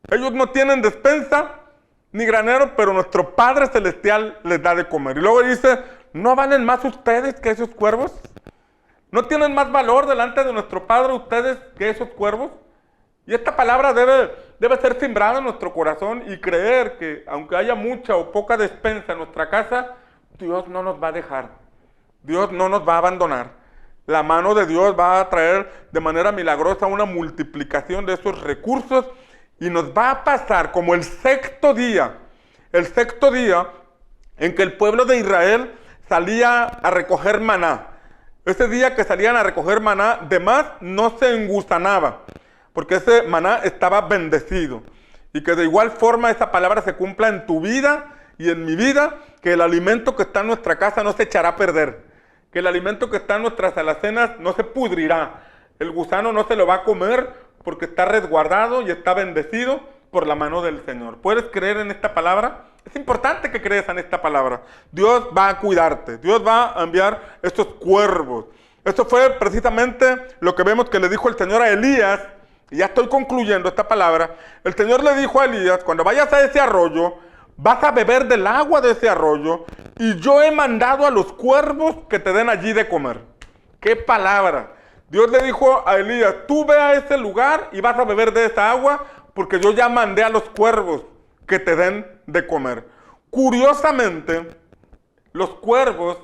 Ellos no tienen despensa ni granero, pero nuestro Padre Celestial les da de comer. Y luego dice, ¿no valen más ustedes que esos cuervos? ¿No tienen más valor delante de nuestro Padre ustedes que esos cuervos? Y esta palabra debe ser sembrada en nuestro corazón y creer que aunque haya mucha o poca despensa en nuestra casa, Dios no nos va a dejar. Dios no nos va a abandonar. La mano de Dios va a traer de manera milagrosa una multiplicación de esos recursos y nos va a pasar como el sexto día en que el pueblo de Israel salía a recoger maná. Ese día que salían a recoger maná, de más no se engusanaba, porque ese maná estaba bendecido. Y que de igual forma esa palabra se cumpla en tu vida y en mi vida, que el alimento que está en nuestra casa no se echará a perder, que el alimento que está en nuestras alacenas no se pudrirá, el gusano no se lo va a comer porque está resguardado y está bendecido por la mano del Señor. ¿Puedes creer en esta palabra? Es importante que creas en esta palabra. Dios va a cuidarte, Dios va a enviar estos cuervos. Esto fue precisamente lo que vemos que le dijo el Señor a Elías, y ya estoy concluyendo esta palabra. El Señor le dijo a Elías, cuando vayas a ese arroyo, vas a beber del agua de ese arroyo, y yo he mandado a los cuervos que te den allí de comer. ¡Qué palabra! Dios le dijo a Elías, tú ve a ese lugar y vas a beber de esa agua, porque yo ya mandé a los cuervos que te den de comer. Curiosamente, los cuervos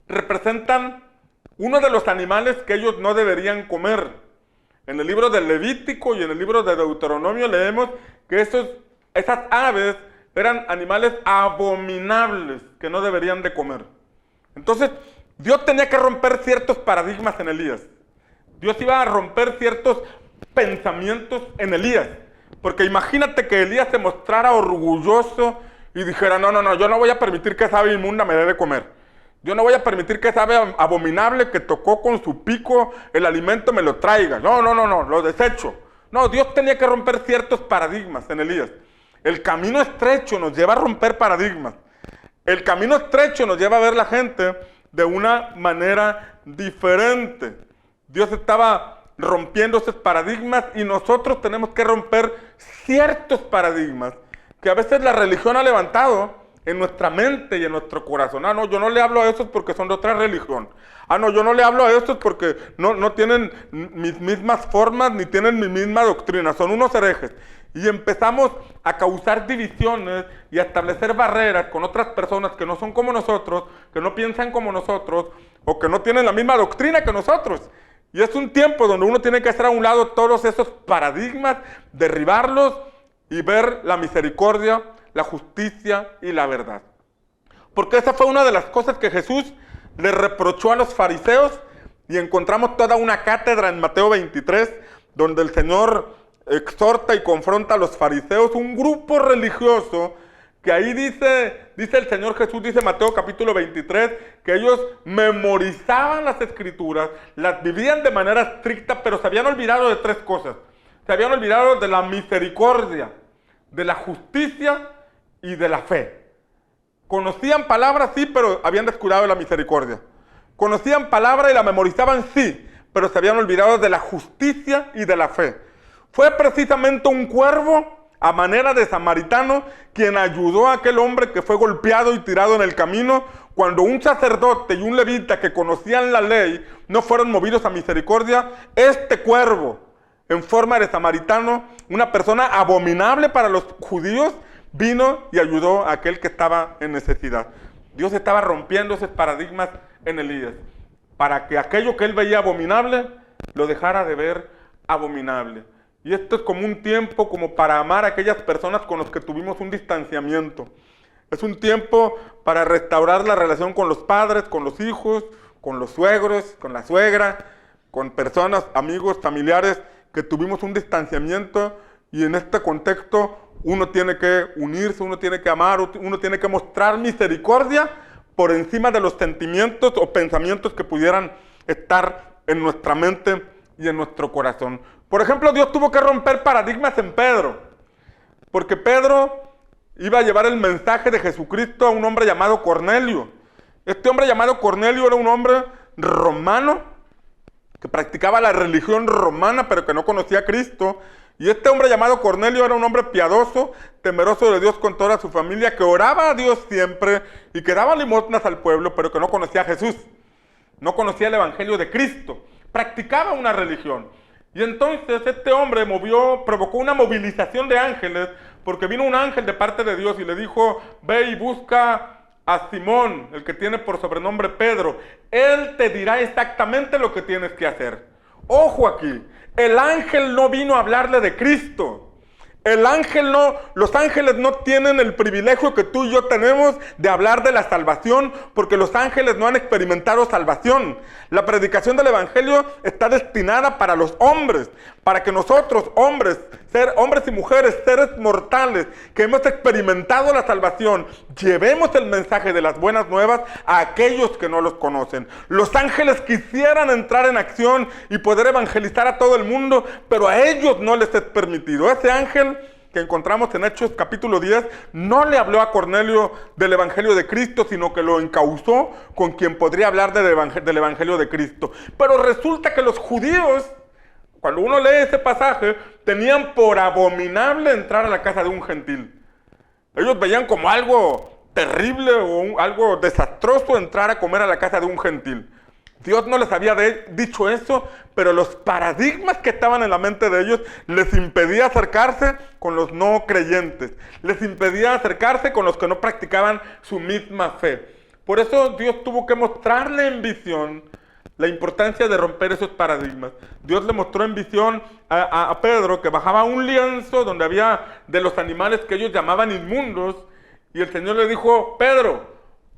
representan uno de los animales que ellos no deberían comer. En el libro del Levítico y en el libro de Deuteronomio leemos que esas aves eran animales abominables que no deberían de comer. Entonces, Dios tenía que romper ciertos paradigmas en Elías. Dios iba a romper ciertos pensamientos en Elías. Porque imagínate que Elías se mostrara orgulloso y dijera, no, yo no voy a permitir que esa ave inmunda me dé de comer. Yo no voy a permitir que esa ave abominable que tocó con su pico el alimento me lo traiga. No, lo desecho. No, Dios tenía que romper ciertos paradigmas en Elías. El camino estrecho nos lleva a romper paradigmas. El camino estrecho nos lleva a ver la gente de una manera diferente. Dios estaba rompiendo esos paradigmas y nosotros tenemos que romper ciertos paradigmas que a veces la religión ha levantado en nuestra mente y en nuestro corazón. No, yo no le hablo a esos porque son de otra religión. No, yo no le hablo a estos porque no tienen mis mismas formas ni tienen mi misma doctrina, son unos herejes. Y empezamos a causar divisiones y a establecer barreras con otras personas que no son como nosotros, que no piensan como nosotros o que no tienen la misma doctrina que nosotros. Y es un tiempo donde uno tiene que hacer a un lado todos esos paradigmas, derribarlos y ver la misericordia, la justicia y la verdad. Porque esa fue una de las cosas que Jesús le reprochó a los fariseos, y encontramos toda una cátedra en Mateo 23, donde el Señor exhorta y confronta a los fariseos, un grupo religioso que ahí dice el Señor Jesús, dice Mateo capítulo 23, que ellos memorizaban las escrituras, las vivían de manera estricta, pero se habían olvidado de tres cosas. Se habían olvidado de la misericordia, de la justicia y de la fe. Conocían palabras, sí, pero habían descuidado de la misericordia. Conocían palabra y la memorizaban, sí, pero se habían olvidado de la justicia y de la fe. Fue precisamente un cuervo, a manera de samaritano, quien ayudó a aquel hombre que fue golpeado y tirado en el camino, cuando un sacerdote y un levita que conocían la ley no fueron movidos a misericordia. Este cuervo, en forma de samaritano, una persona abominable para los judíos, vino y ayudó a aquel que estaba en necesidad. Dios estaba rompiendo esos paradigmas en Elías, para que aquello que él veía abominable, lo dejara de ver abominable. Y esto es como un tiempo como para amar a aquellas personas con las que tuvimos un distanciamiento. Es un tiempo para restaurar la relación con los padres, con los hijos, con los suegros, con la suegra, con personas, amigos, familiares que tuvimos un distanciamiento, y en este contexto uno tiene que unirse, uno tiene que amar, uno tiene que mostrar misericordia por encima de los sentimientos o pensamientos que pudieran estar en nuestra mente y en nuestro corazón. Por ejemplo, Dios tuvo que romper paradigmas en Pedro, porque Pedro iba a llevar el mensaje de Jesucristo a un hombre llamado Cornelio. Este hombre llamado Cornelio era un hombre romano que practicaba la religión romana, pero que no conocía a Cristo. Y este hombre llamado Cornelio era un hombre piadoso, temeroso de Dios con toda su familia, que oraba a Dios siempre y que daba limosnas al pueblo, pero que no conocía a Jesús. No conocía el evangelio de Cristo. Practicaba una religión. Y entonces este hombre provocó una movilización de ángeles, porque vino un ángel de parte de Dios y le dijo: ve y busca a Simón, el que tiene por sobrenombre Pedro. Él te dirá exactamente lo que tienes que hacer. Ojo aquí, el ángel no vino a hablarle de Cristo. El ángel no, los ángeles no tienen el privilegio que tú y yo tenemos de hablar de la salvación, porque los ángeles no han experimentado salvación. La predicación del evangelio está destinada para los hombres, para que nosotros, hombres y mujeres, seres mortales, que hemos experimentado la salvación, llevemos el mensaje de las buenas nuevas a aquellos que no los conocen. Los ángeles quisieran entrar en acción y poder evangelizar a todo el mundo, pero a ellos no les es permitido. Ese ángel que encontramos en Hechos capítulo 10 no le habló a Cornelio del evangelio de Cristo, sino que lo encauzó con quien podría hablar del evangelio de Cristo. Pero resulta que los judíos, cuando uno lee ese pasaje, tenían por abominable entrar a la casa de un gentil. Ellos veían como algo terrible o algo desastroso entrar a comer a la casa de un gentil. Dios no les había dicho eso, pero los paradigmas que estaban en la mente de ellos les impedía acercarse con los no creyentes. Les impedía acercarse con los que no practicaban su misma fe. Por eso Dios tuvo que mostrarle en visión la importancia de romper esos paradigmas. Dios le mostró en visión a Pedro que bajaba un lienzo donde había de los animales que ellos llamaban inmundos, y el Señor le dijo: Pedro,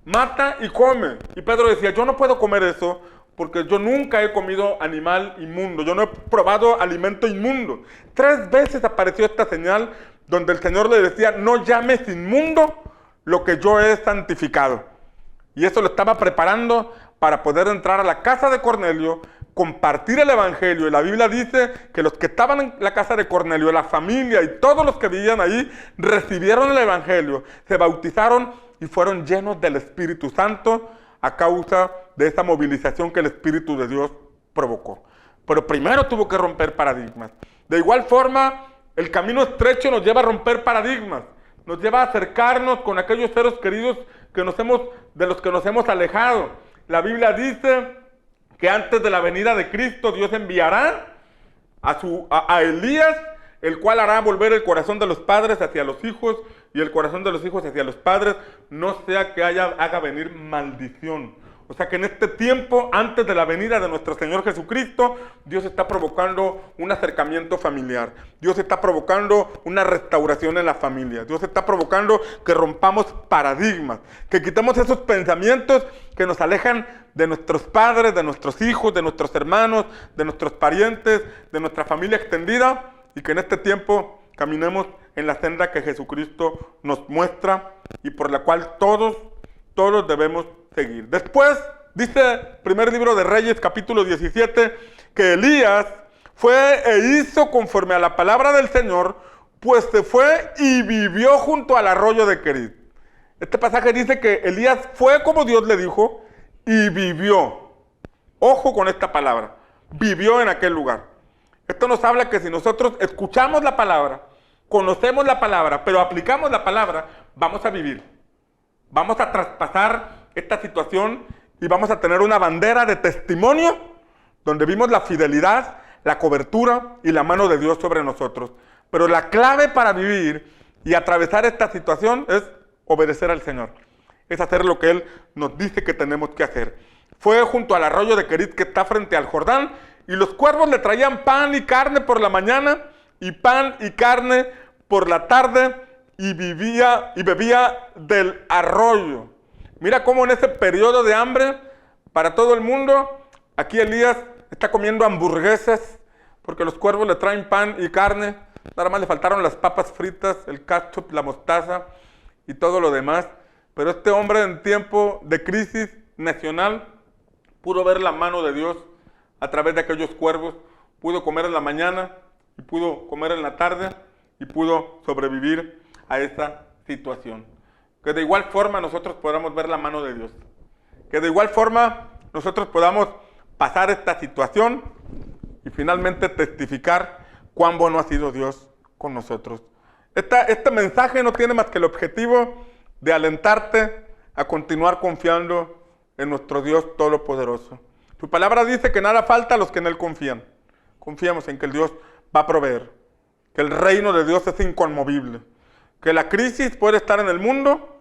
mata y come. Y Pedro decía: yo no puedo comer eso porque yo nunca he comido animal inmundo, yo no he probado alimento inmundo. 3 veces apareció esta señal donde el Señor le decía: no llames inmundo lo que yo he santificado. Y eso lo estaba preparando para poder entrar a la casa de Cornelio, compartir el evangelio. Y la Biblia dice que los que estaban en la casa de Cornelio, la familia y todos los que vivían ahí, recibieron el evangelio, se bautizaron y fueron llenos del Espíritu Santo a causa de esa movilización que el Espíritu de Dios provocó. Pero primero tuvo que romper paradigmas. De igual forma, el camino estrecho nos lleva a romper paradigmas, nos lleva a acercarnos con aquellos seres queridos de los que nos hemos alejado. La Biblia dice que antes de la venida de Cristo, Dios enviará a Elías, el cual hará volver el corazón de los padres hacia los hijos y el corazón de los hijos hacia los padres, no sea que haga venir maldición. O sea que en este tiempo, antes de la venida de nuestro Señor Jesucristo, Dios está provocando un acercamiento familiar. Dios está provocando una restauración en la familia. Dios está provocando que rompamos paradigmas, que quitemos esos pensamientos que nos alejan de nuestros padres, de nuestros hijos, de nuestros hermanos, de nuestros parientes, de nuestra familia extendida, y que en este tiempo caminemos en la senda que Jesucristo nos muestra y por la cual todos debemos seguir. Después, dice primer libro de Reyes, capítulo 17, que Elías fue e hizo conforme a la palabra del Señor, pues se fue y vivió junto al arroyo de Querit. Este pasaje dice que Elías fue como Dios le dijo y vivió. Ojo con esta palabra, vivió en aquel lugar. Esto nos habla que si nosotros escuchamos la palabra, conocemos la palabra, pero aplicamos la palabra, vamos a vivir. Vamos a traspasar esta situación y vamos a tener una bandera de testimonio donde vimos la fidelidad, la cobertura y la mano de Dios sobre nosotros. Pero la clave para vivir y atravesar esta situación es obedecer al Señor. Es hacer lo que Él nos dice que tenemos que hacer. Fue junto al arroyo de Querit, que está frente al Jordán, y los cuervos le traían pan y carne por la mañana y pan y carne por la tarde, y bebía del arroyo. Mira cómo en ese periodo de hambre para todo el mundo, aquí Elías está comiendo hamburguesas porque los cuervos le traen pan y carne. Nada más le faltaron las papas fritas, el ketchup, la mostaza y todo lo demás. Pero este hombre en tiempo de crisis nacional pudo ver la mano de Dios a través de aquellos cuervos. Pudo comer en la mañana y pudo comer en la tarde y pudo sobrevivir a esa situación. Que de igual forma nosotros podamos ver la mano de Dios. Que de igual forma nosotros podamos pasar esta situación y finalmente testificar cuán bueno ha sido Dios con nosotros. Este mensaje no tiene más que el objetivo de alentarte a continuar confiando en nuestro Dios Todopoderoso. Su palabra dice que nada falta a los que en Él confían. Confiamos en que el Dios va a proveer, que el reino de Dios es inconmovible, que la crisis puede estar en el mundo,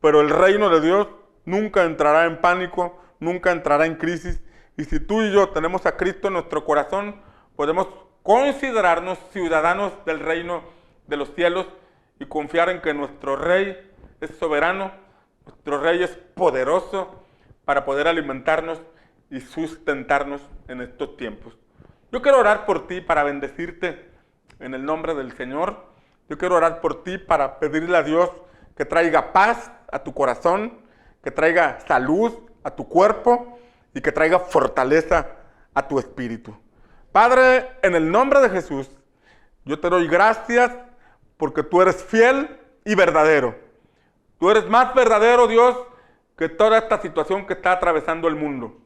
pero el reino de Dios nunca entrará en pánico, nunca entrará en crisis. Y si tú y yo tenemos a Cristo en nuestro corazón, podemos considerarnos ciudadanos del reino de los cielos y confiar en que nuestro Rey es soberano, nuestro Rey es poderoso para poder alimentarnos y sustentarnos en estos tiempos. Yo quiero orar por ti para bendecirte en el nombre del Señor. Yo quiero orar por ti para pedirle a Dios que traiga paz a tu corazón, que traiga salud a tu cuerpo y que traiga fortaleza a tu espíritu. Padre, en el nombre de Jesús, yo te doy gracias porque tú eres fiel y verdadero. Tú eres más verdadero, Dios, que toda esta situación que está atravesando el mundo.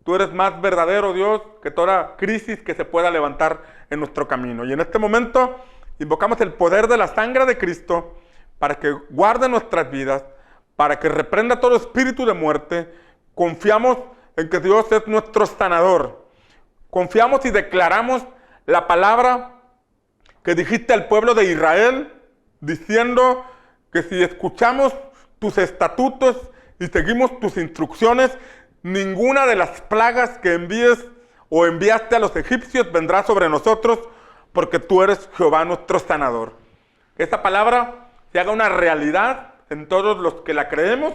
Tú eres más verdadero, Dios, que toda crisis que se pueda levantar en nuestro camino. Y en este momento invocamos el poder de la sangre de Cristo para que guarde nuestras vidas, para que reprenda todo espíritu de muerte. Confiamos en que Dios es nuestro sanador. Confiamos y declaramos la palabra que dijiste al pueblo de Israel, diciendo que si escuchamos tus estatutos y seguimos tus instrucciones, ninguna de las plagas que envíes o enviaste a los egipcios vendrá sobre nosotros, porque tú eres Jehová nuestro sanador. Que esta palabra se haga una realidad en todos los que la creemos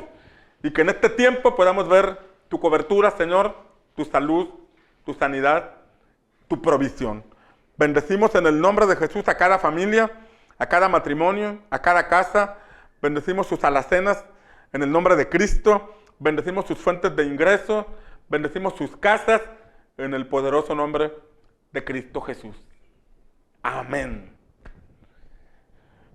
y que en este tiempo podamos ver tu cobertura, Señor, tu salud, tu sanidad, tu provisión. Bendecimos en el nombre de Jesús a cada familia, a cada matrimonio, a cada casa. Bendecimos sus alacenas en el nombre de Cristo. Bendecimos sus fuentes de ingreso. Bendecimos sus casas en el poderoso nombre de Cristo Jesús. Amén.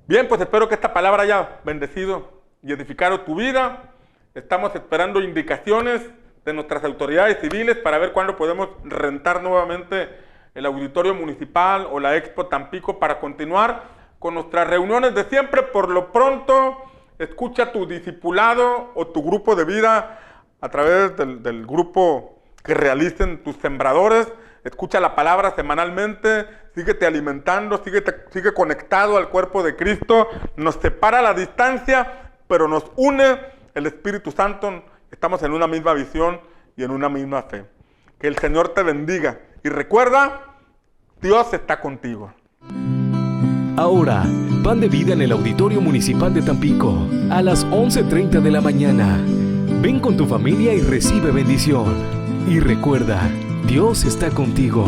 Bien, pues espero que esta palabra haya bendecido y edificado tu vida. Estamos esperando indicaciones de nuestras autoridades civiles para ver cuándo podemos rentar nuevamente el auditorio municipal o la Expo Tampico para continuar con nuestras reuniones de siempre. Por lo pronto, escucha tu discipulado o tu grupo de vida a través del grupo que realicen tus sembradores. Escucha la palabra semanalmente, síguete alimentando, sigue conectado al cuerpo de Cristo. Nos separa la distancia, pero nos une el Espíritu Santo. Estamos en una misma visión y en una misma fe. Que el Señor te bendiga. Y recuerda, Dios está contigo. Ahora, Pan de Vida en el Auditorio Municipal de Tampico, a las 11:30 de la mañana. Ven con tu familia y recibe bendición. Y recuerda, Dios está contigo.